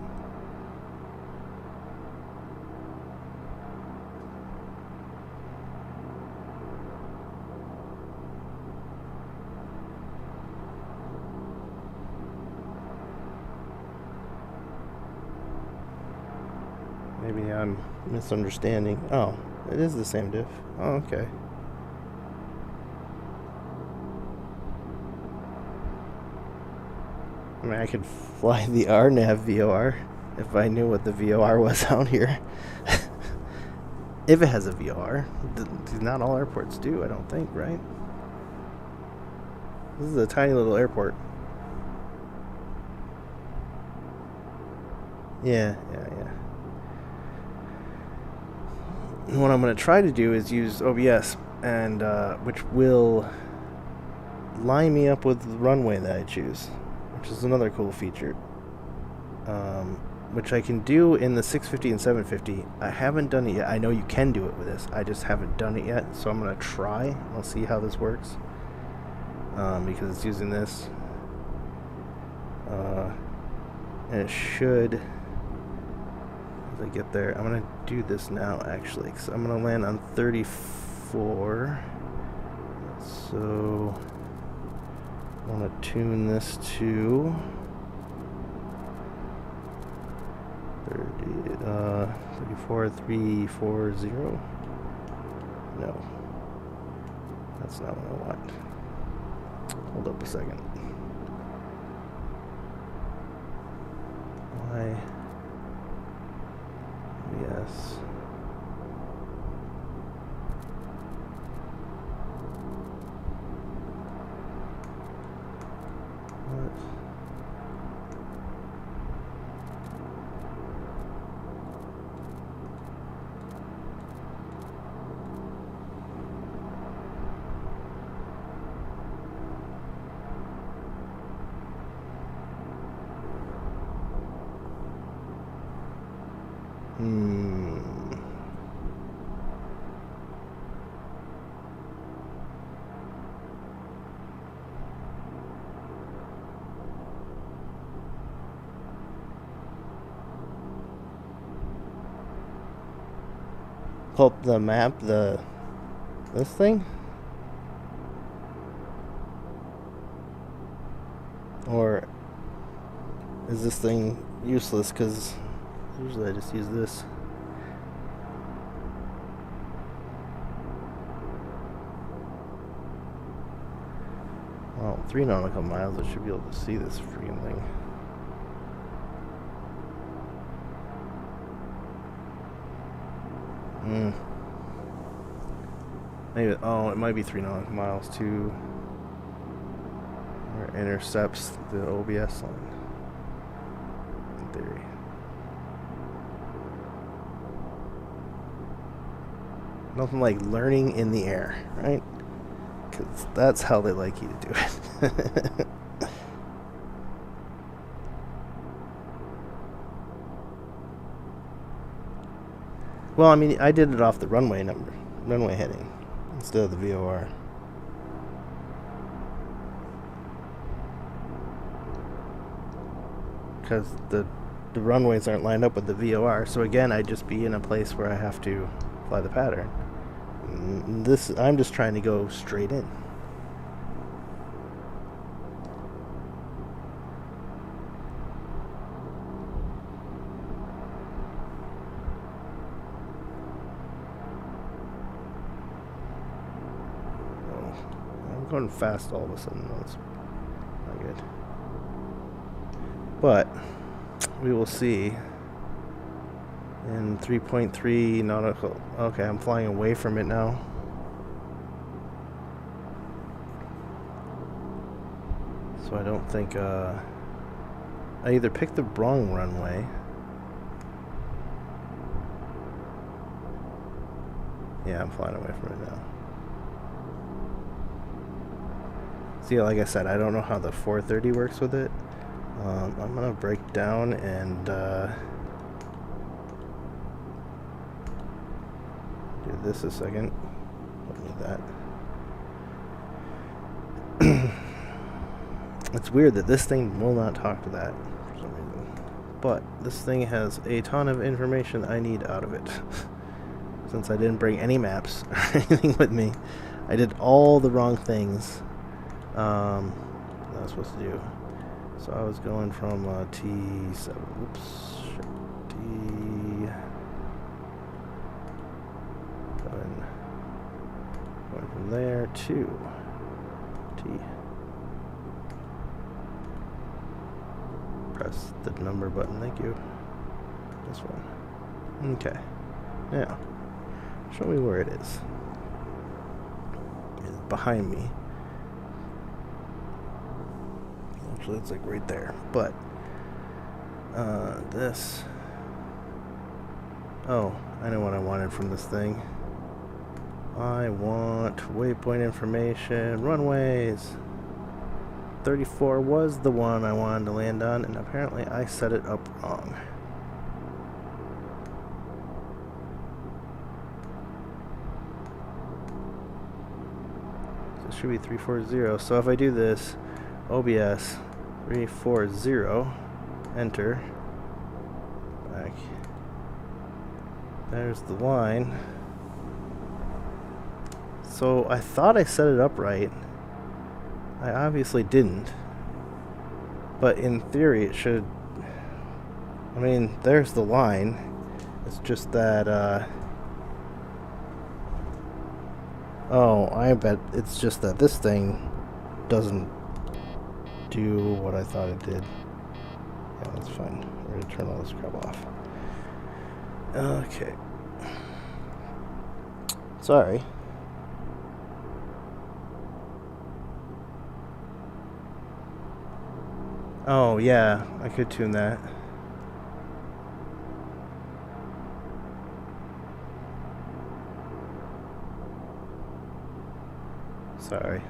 S1: Maybe I'm misunderstanding. Oh, it is the same diff. Oh, okay. I mean, I could fly the RNAV VOR if I knew what the VOR was out here. If it has a VOR. Not all airports do, I don't think, right? This is a tiny little airport. Yeah. What I'm going to try to do is use OBS, and which will line me up with the runway that I choose, which is another cool feature, which I can do in the 650 and 750. I haven't done it yet. I know you can do it with this. I just haven't done it yet, so I'm going to try. I'll see how this works, because it's using this, and it should... I get there. I'm gonna do this now actually, because I'm gonna land on 34, so I want to tune this to 34 340. No, that's not what I want. Hold up a second. Why? Yes. What? Pull up the map, this thing? Or is this thing useless? Because usually I just use this. Well, 3 nautical miles, I should be able to see this freaking thing. Maybe, oh, it might be 3 nautical miles too. Where it intercepts the OBS line. In theory. Nothing like learning in the air, right? Because that's how they like you to do it. Well, I mean, I did it off the runway heading instead of the VOR. Because the runways aren't lined up with the VOR, so again, I'd just be in a place where I have to fly the pattern. I'm just trying to go straight in. going fast all of a sudden. That's not good. But we will see in 3.3 nautical. Okay, I'm flying away from it now. So I don't think I either picked the wrong runway. Yeah, I'm flying away from it now. See, like I said, I don't know how the 430 works with it. I'm gonna break down and do this a second. Don't need that. It's weird that this thing will not talk to that for some reason. But this thing has a ton of information I need out of it. Since I didn't bring any maps or anything with me. I did all the wrong things I was supposed to do. So I was going from T7, going from there to T. Press the number button, thank you. This one. Okay. Now, show me where it is. It's behind me. Actually, it's like right there. But, this. Oh, I know what I wanted from this thing. I want waypoint information, runways. 34 was the one I wanted to land on, and apparently I set it up wrong. So it should be 340. So if I do this, OBS 340, enter, back. There's the line. So I thought I set it up right. I obviously didn't. But in theory it should... I mean, there's the line. It's just that, oh, I bet it's just that this thing doesn't do what I thought it did. Yeah, that's fine. We're gonna turn all this crap off. Okay. Sorry. Oh, yeah, I could tune that. Sorry.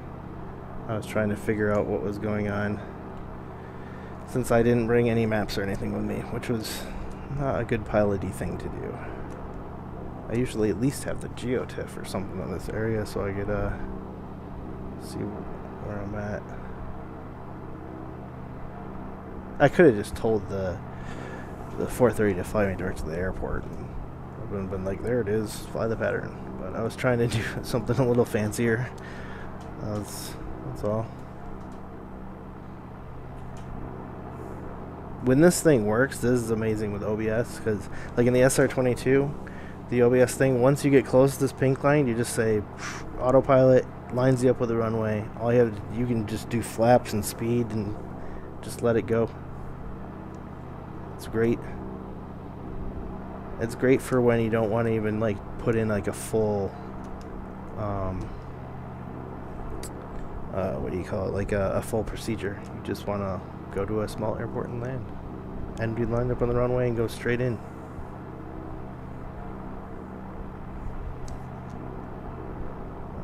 S1: I was trying to figure out what was going on. Since I didn't bring any maps or anything with me, which was not a good pilot-y thing to do. I usually at least have the geotiff or something in this area so I could see where I'm at. I could have just told the 430 to fly me direct to the airport. And I would have been like, there it is, fly the pattern. But I was trying to do something a little fancier. That's all. When this thing works, this is amazing with OBS, because like in the SR-22, the OBS thing, once you get close to this pink line, you just say autopilot, lines you up with the runway. All you can just do flaps and speed and just let it go. It's great. It's great for when you don't want to even like put in like a full what do you call it, like a full procedure. You just want to go to a small airport and land and be lined up on the runway and go straight in.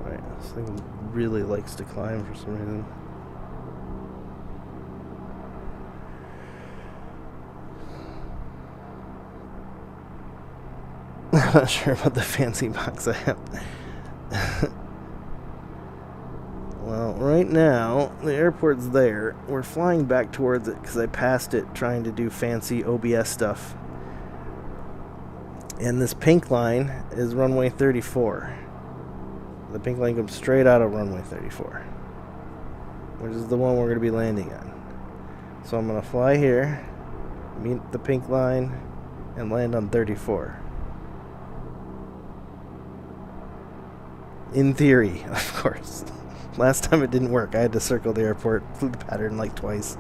S1: Alright, this thing really likes to climb for some reason. I'm not sure about the fancy box I have. Well, right now, the airport's there. We're flying back towards it because I passed it trying to do fancy OBS stuff. And this pink line is runway 34. The pink line comes straight out of runway 34, which is the one we're going to be landing on. So I'm going to fly here, meet the pink line, and land on 34. In theory, of course. Last time it didn't work. I had to circle the airport, flew the pattern like twice.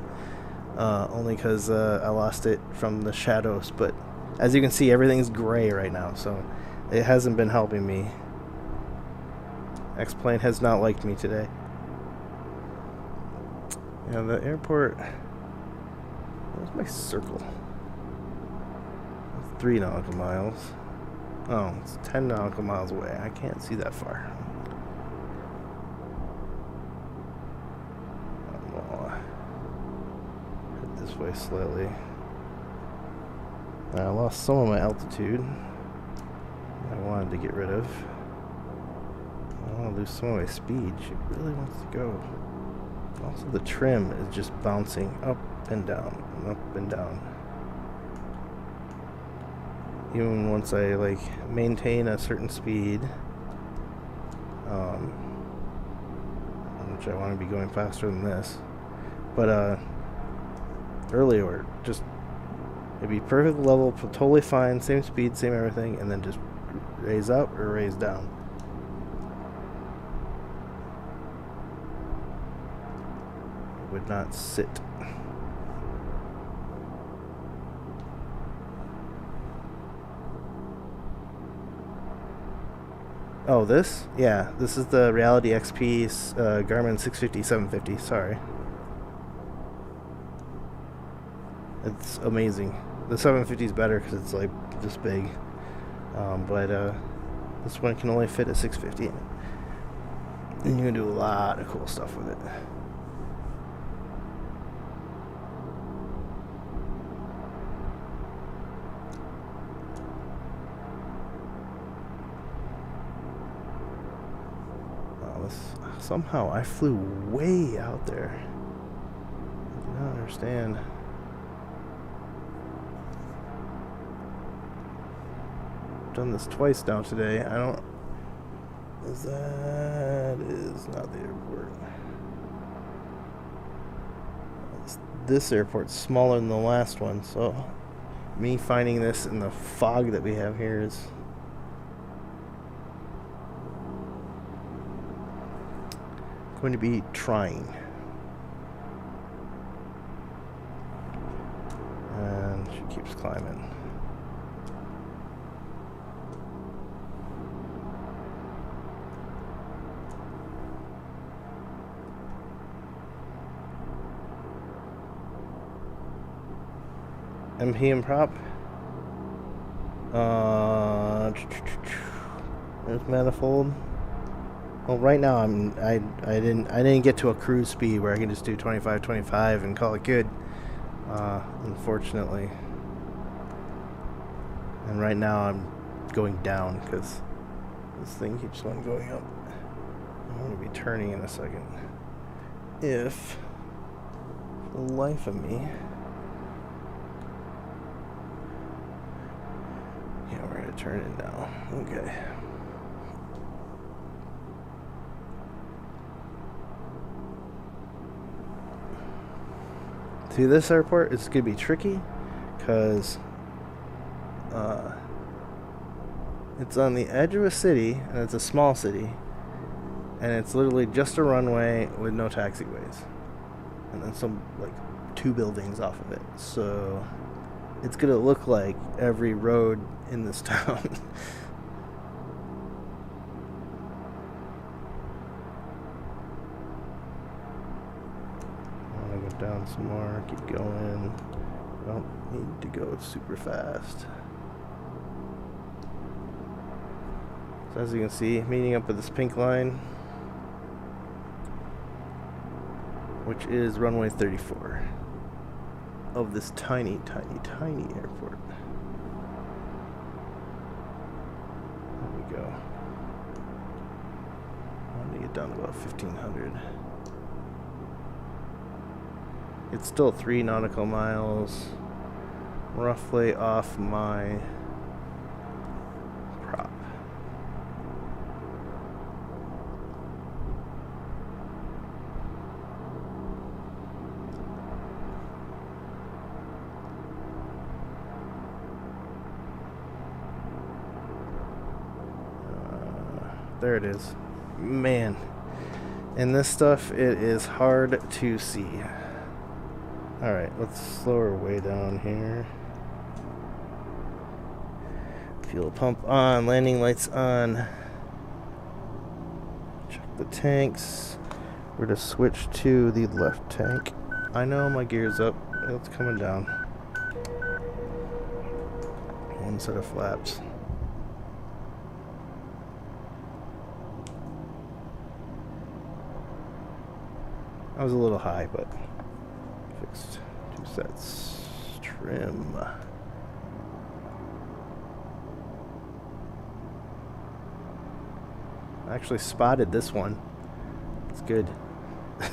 S1: Only because I lost it from the shadows. But as you can see, everything's gray right now, so it hasn't been helping me. X-Plane has not liked me today. Yeah, the airport... Where's my circle? 3 nautical miles. Oh, it's 10 nautical miles away. I can't see that far. I'll head this way slightly. I lost some of my altitude. I wanted to get rid of. I want to lose some of my speed. She really wants to go. Also, the trim is just bouncing up and down, and up and down. Even once I like maintain a certain speed, which I want to be going faster than this, but earlier just it'd be perfect level, totally fine, same speed, same everything, and then just raise up or raise down. It would not sit. Oh, this? Yeah, this is the Reality XP Garmin 650, 750, sorry. It's amazing. The 750 is better because it's like this big. But this one can only fit a 650. And you can do a lot of cool stuff with it. Somehow I flew way out there. I do not understand. I've done this twice now today. I don't... That is not the airport. This airport's smaller than the last one, so me finding this in the fog that we have here is... going to be trying. And she keeps climbing. MP and prop. There's manifold. Well, right now I didn't get to a cruise speed where I can just do 25 and call it good. Unfortunately. And right now I'm going down because this thing keeps on going up. I'm going to be turning in a second. If for the life of me. Yeah, we're going to turn it now. Okay. See, this airport is going to be tricky because it's on the edge of a city, and it's a small city, and it's literally just a runway with no taxiways, and then some, like, 2 buildings off of it. So it's going to look like every road in this town. Down some more, keep going. Don't need to go super fast. So as you can see, meeting up with this pink line, which is runway 34 of this tiny airport. There we go. I want to get down to about 1500. It's still 3 nautical miles roughly off my prop. There it is. Man, In this stuff, it is hard to see. Alright, let's slow her way down here. Fuel pump on, landing lights on. Check the tanks. We're to switch to the left tank. I know my gear's up. It's coming down. One set of flaps. I was a little high, but fixed. 2 sets. Trim. I actually spotted this one. It's good. It's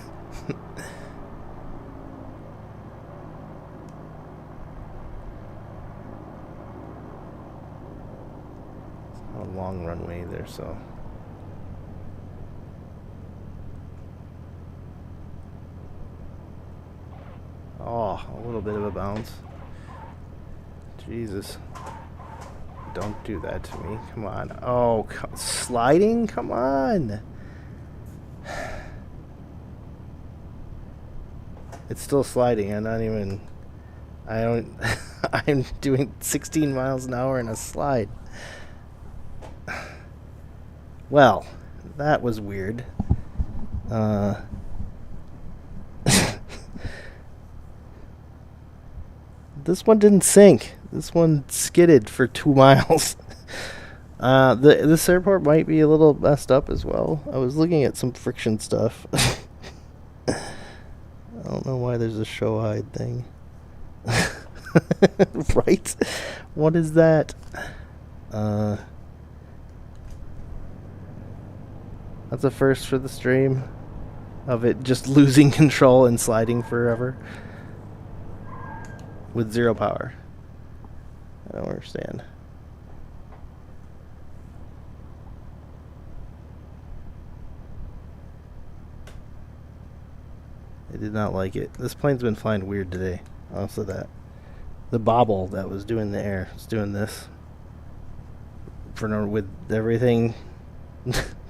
S1: a long runway there, so. Oh, a little bit of a bounce. Jesus. Don't do that to me. Come on. Oh, sliding? Come on. It's still sliding. I'm doing 16 miles an hour in a slide. Well, that was weird. This one didn't sink. This one skidded for 2 miles. This airport might be a little messed up as well. I was looking at some friction stuff. I don't know why there's a show hide thing. Right? What is that? That's a first for the stream. Of it just losing control and sliding forever. With 0 power. I don't understand. I did not like it. This plane's been flying weird today. Also that. The bobble that was doing the air was doing this. With everything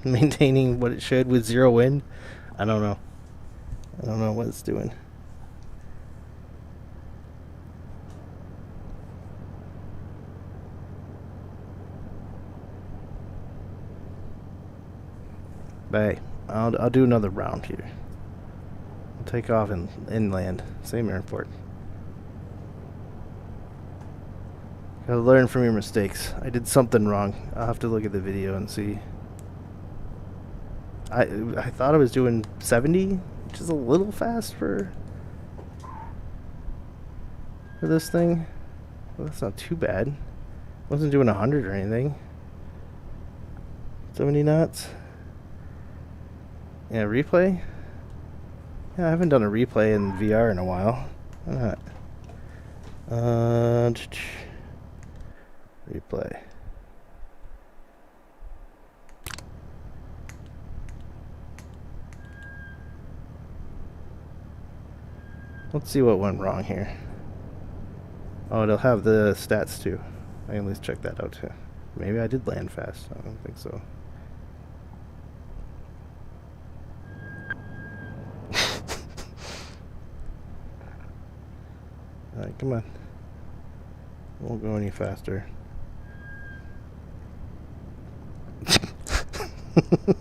S1: maintaining what it should with 0 wind. I don't know. I don't know what it's doing. But hey, I'll do another round here. I'll take off and inland. Same airport. Gotta learn from your mistakes. I did something wrong. I'll have to look at the video and see. I thought I was doing 70, which is a little fast for this thing. Well, that's not too bad. Wasn't doing 100 or anything. 70 knots. Yeah, replay? Yeah, I haven't done a replay in VR in a while. Why not? Replay. Let's see what went wrong here. Oh, it'll have the stats too. I can at least check that out too. Maybe I did land fast. I don't think so. Alright, come on. Won't go any faster.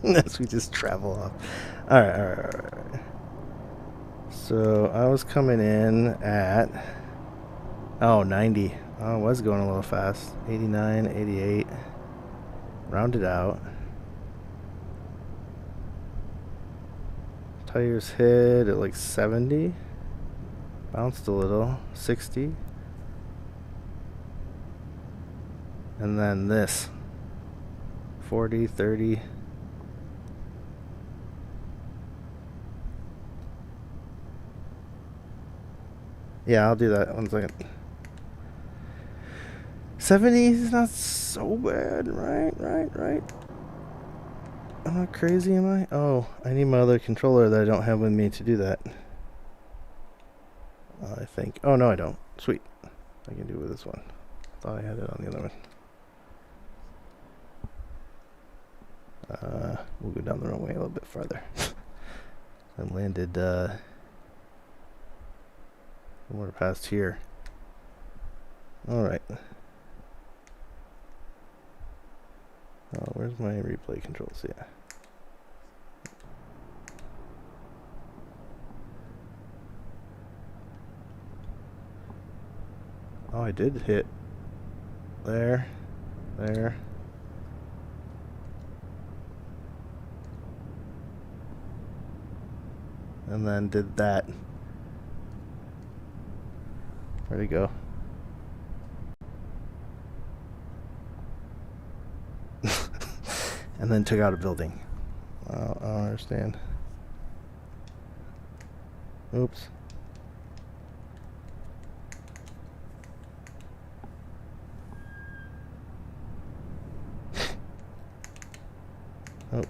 S1: As we just travel off. Alright. So I was coming in at 90. Oh, I was going a little fast. 89, 88. Rounded out. Tires hit at like 70. Bounced a little. 60. And then this. 40, 30. Yeah, I'll do that. 1 second. 70 is not so bad, right? I'm not crazy, am I? Oh, I need my other controller that I don't have with me to do that. I think. Oh, no, I don't. Sweet. I can do it with this one. Thought I had it on the other one. We'll go down the runway a little bit farther. I landed somewhere past here. Alright. Oh, where's my replay controls? Yeah. Oh, I did hit. There. There. And then did that. Where'd he go? And then took out a building. I don't understand. Oops. Oh.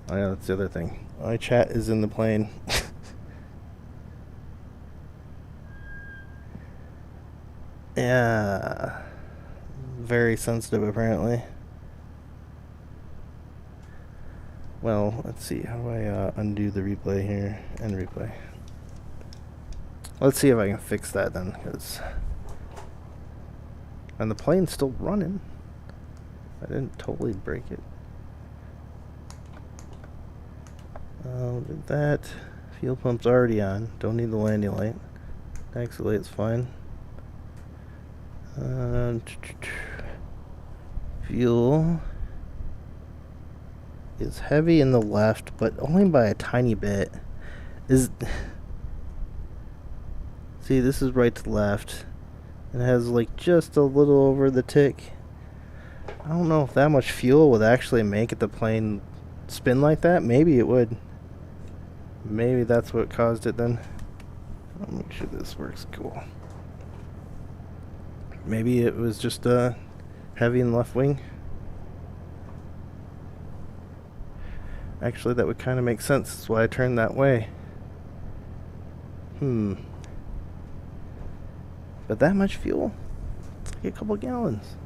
S1: Oh yeah, that's the other thing. My chat is in the plane. Yeah. Very sensitive, apparently. Well, let's see. How do I undo the replay here? End replay. Let's see if I can fix that then, because... And the plane's still running. I didn't totally break it. Did that. Fuel pump's already on. Don't need the landing light. Exit light's fine. Fuel is heavy in the left, but only by a tiny bit. See, this is right to left. It has like just a little over the tick. I don't know if that much fuel would actually make the plane spin like that. Maybe it would. Maybe that's what caused it then. I'll make sure this works cool. Maybe it was just heavy in the left wing. Actually, that would kind of make sense. That's why I turned that way. But that much fuel? It's like a couple gallons.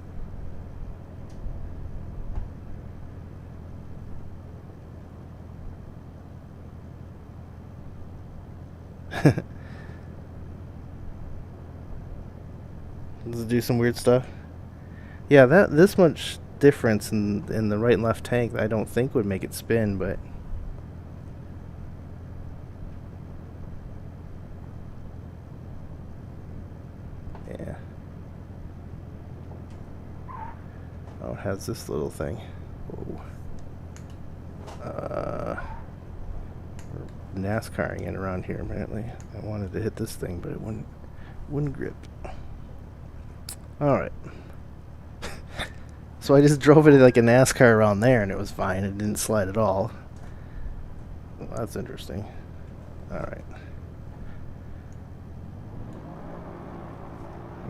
S1: Does it do some weird stuff? Yeah, this much difference in the right and left tank I don't think would make it spin, but yeah. Oh, it has this little thing. Whoa. We're NASCARing it around here apparently. I wanted to hit this thing, but it wouldn't grip. Alright. So I just drove it like a NASCAR around there and it was fine. It didn't slide at all. Well, that's interesting. Alright.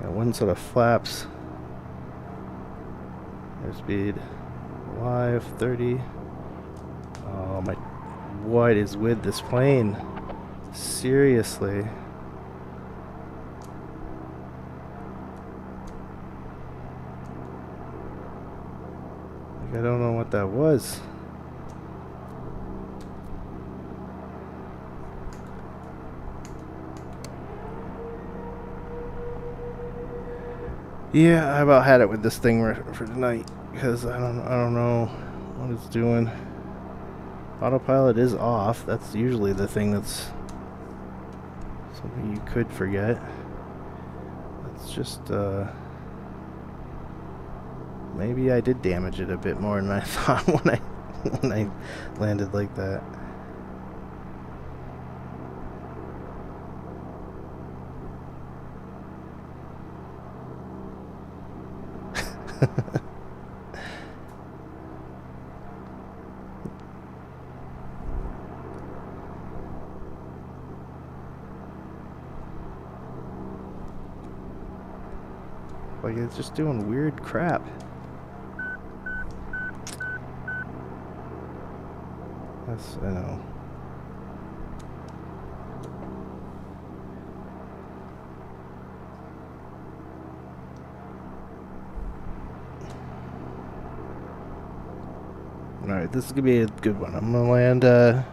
S1: Got one set of flaps. Airspeed. Live 30. Oh my, what is with this plane? Seriously. I don't know what that was. Yeah, I about had it with this thing for tonight because I don't know what it's doing. Autopilot is off. That's usually the thing that's something you could forget. It's just maybe I did damage it a bit more than I thought when I landed like that. Like it's just doing weird crap. Yes, I know. Alright, this is gonna be a good one. I'm gonna land the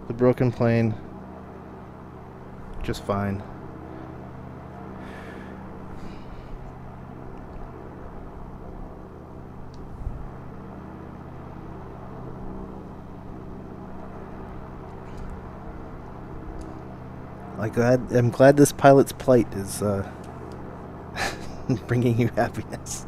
S1: broken plane just fine. I'm glad this pilot's plight is bringing you happiness.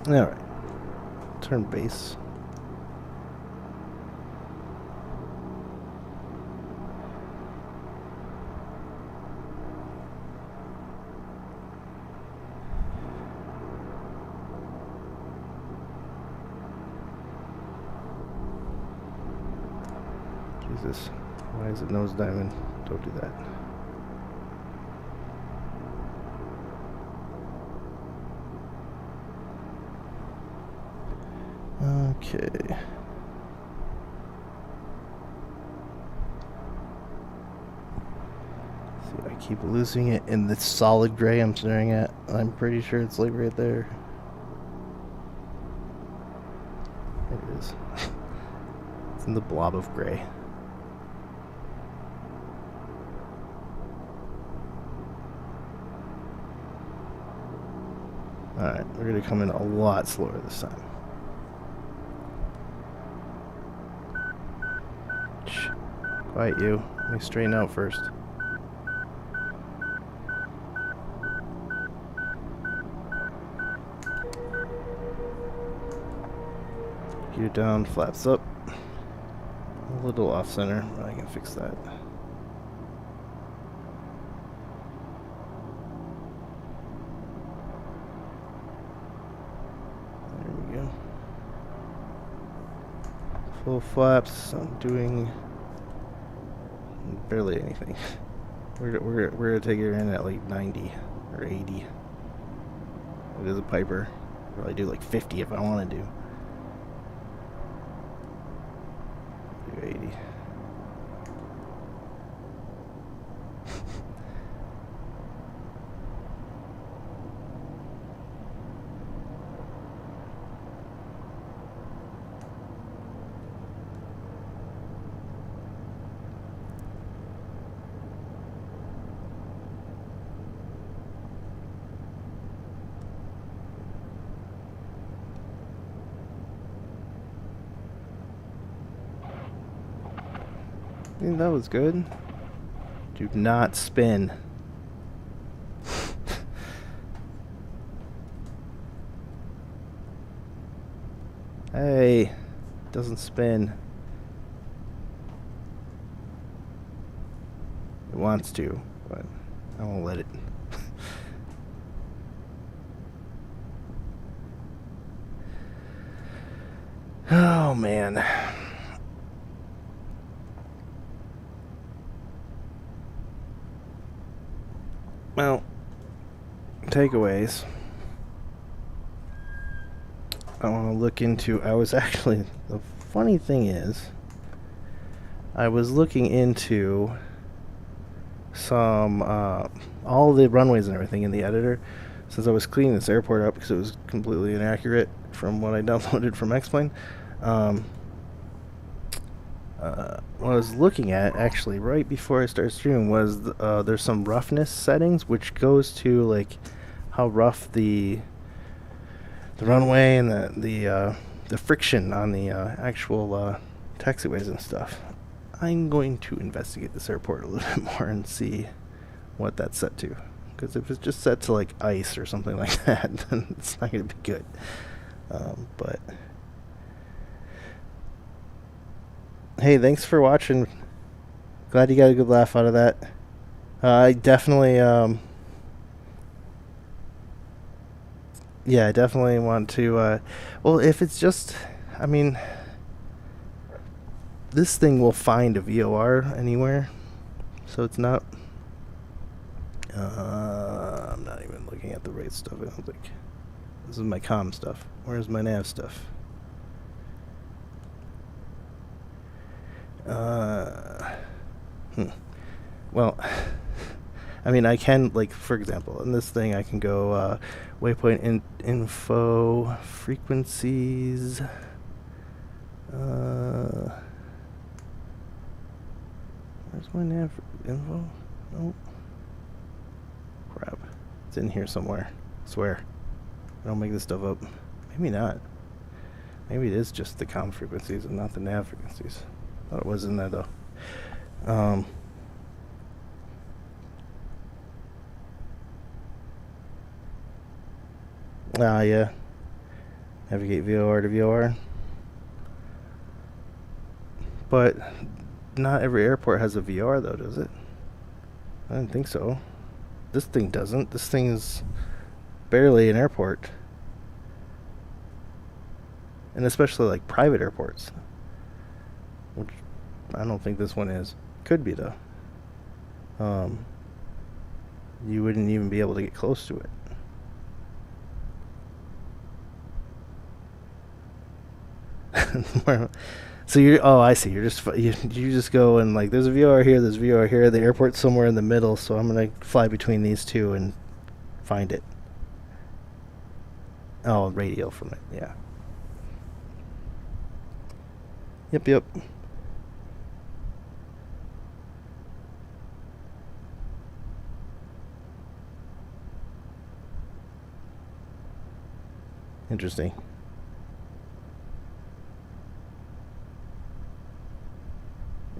S1: Alright. Turn base. Jesus. Why is it nose diving? Don't do that. Okay. See, I keep losing it in the solid gray I'm staring at. I'm pretty sure it's like right there. There it is. It's in the blob of gray. Alright, we're gonna come in a lot slower this time. Shh. Quiet you. Let me straighten out first. Gear down, flaps up. A little off center, but I can fix that. Full flaps. I'm doing barely anything. We're gonna take it in at like 90 or 80. It is a Piper. Probably do like 50 if I want to do. Do 80. I think that was good. Do not spin. Hey, doesn't spin. It wants to, but I won't let it. Oh man. Well, takeaways. I want to look into. The funny thing is, I was looking into some all the runways and everything in the editor since I was cleaning this airport up because it was completely inaccurate from what I downloaded from X-Plane. What I was looking at actually right before I started streaming was there's some roughness settings which goes to like how rough the runway and the friction on the actual taxiways and stuff. I'm going to investigate this airport a little bit more and see what that's set to, because if it's just set to like ice or something like that, then it's not going to be good. But hey, thanks for watching. Glad you got a good laugh out of that. I definitely, yeah, I definitely want to. Well, if it's just, I mean, this thing will find a VOR anywhere, so it's not. I'm not even looking at the right stuff. I don't think. This is my comm stuff. Where's my nav stuff? Well, I mean, I can, like, for example, in this thing, I can go waypoint info, frequencies. Where's my nav info? Nope. Crap. It's in here somewhere. I swear. I don't make this stuff up. Maybe not. Maybe it is just the comm frequencies and not the nav frequencies. I thought it was in there, though. Yeah. Navigate VOR to VOR. But not every airport has a VR, though, does it? I didn't think so. This thing doesn't. This thing is barely an airport. And especially, like, private airports. Which I don't think this one is. Could be, though. You wouldn't even be able to get close to it. So I see. You just go and, like, there's a VR here, there's a VR here. The airport's somewhere in the middle, so I'm gonna fly between these two and find it. Oh, radio from it. Yeah. Yep. Interesting.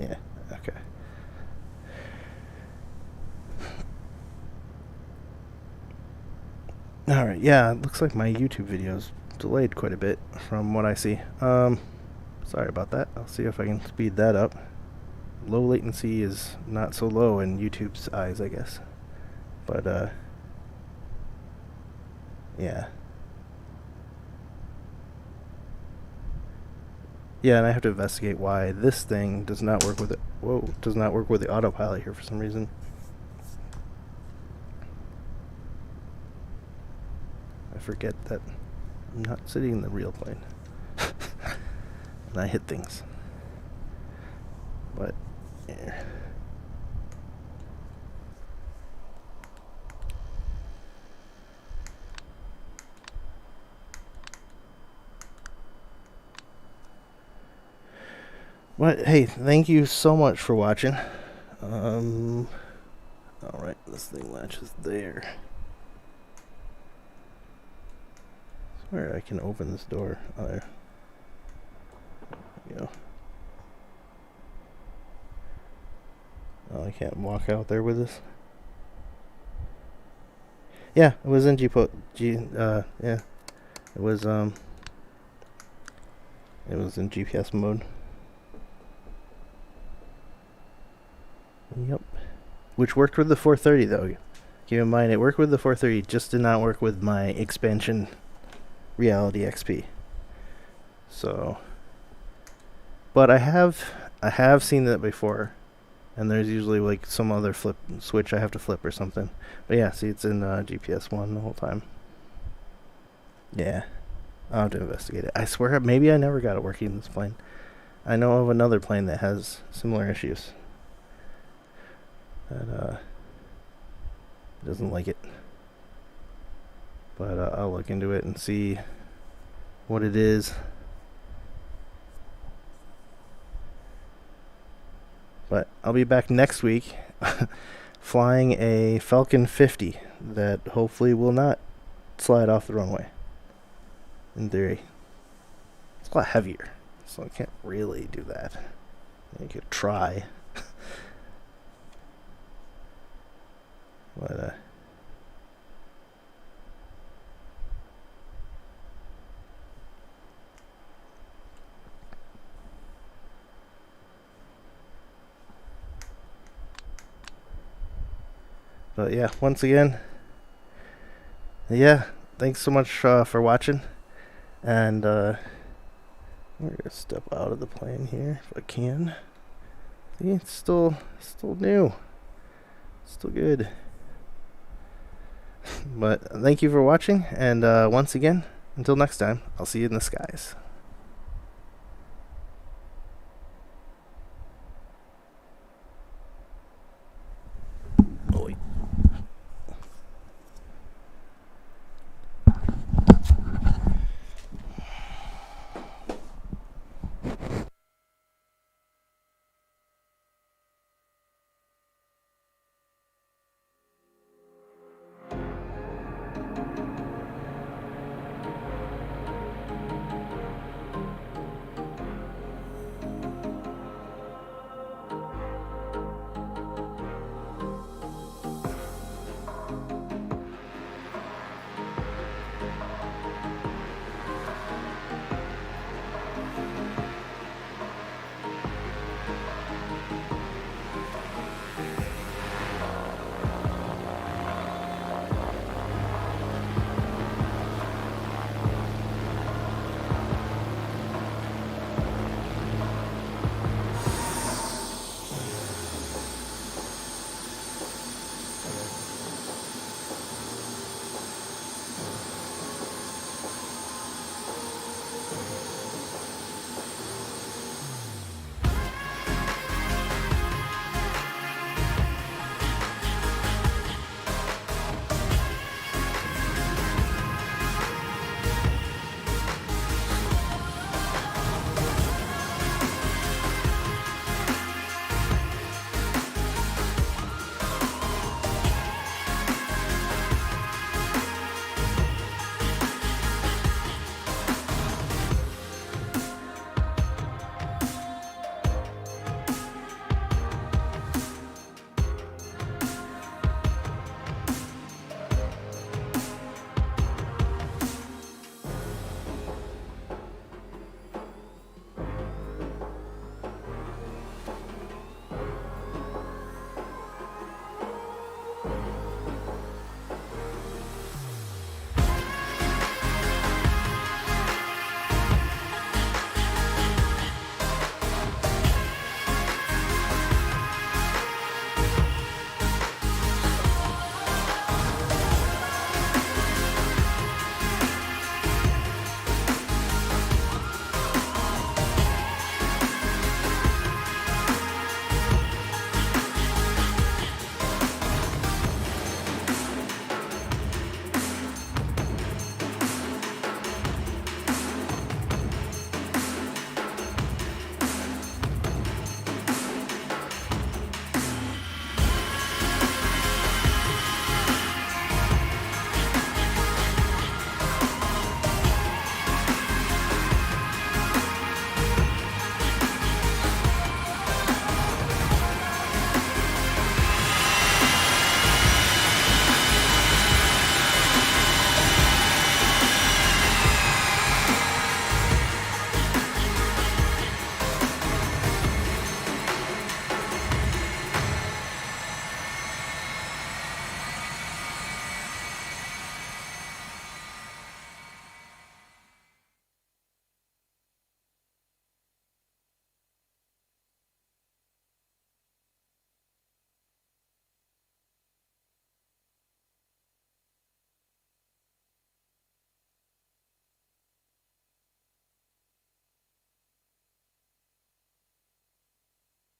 S1: Yeah, okay. Alright, yeah, it looks like my YouTube video's delayed quite a bit from what I see. Sorry about that. I'll see if I can speed that up. Low latency is not so low in YouTube's eyes, I guess. But, yeah. Yeah, and I have to investigate why this thing does not work with it. Whoa, does not work with the autopilot here for some reason. I forget that I'm not sitting in the real plane. And I hit things. But, yeah. But hey, thank you so much for watching. Alright, this thing latches there. I swear I can open this door. Oh, there. There we go. Oh, I can't walk out there with this. Yeah, it was in yeah. It was in GPS mode. Yep. Which worked with the 430, though. Keep in mind, it worked with the 430, just did not work with my expansion Reality XP. So, but I have seen that before, and there's usually like some other switch I have to flip or something. But yeah, see, it's in GPS 1 the whole time. Yeah, I'll have to investigate it. I swear, maybe I never got it working in this plane. I know of another plane that has similar issues. That doesn't like it. But I'll look into it and see what it is. But I'll be back next week flying a Falcon 50 that hopefully will not slide off the runway. In theory. It's a lot heavier, so I can't really do that. I could try. But But yeah, once again, yeah, thanks so much for watching. And we're gonna step out of the plane here if I can. See, it's still new, still good. But thank you for watching, and once again, until next time, I'll see you in the skies.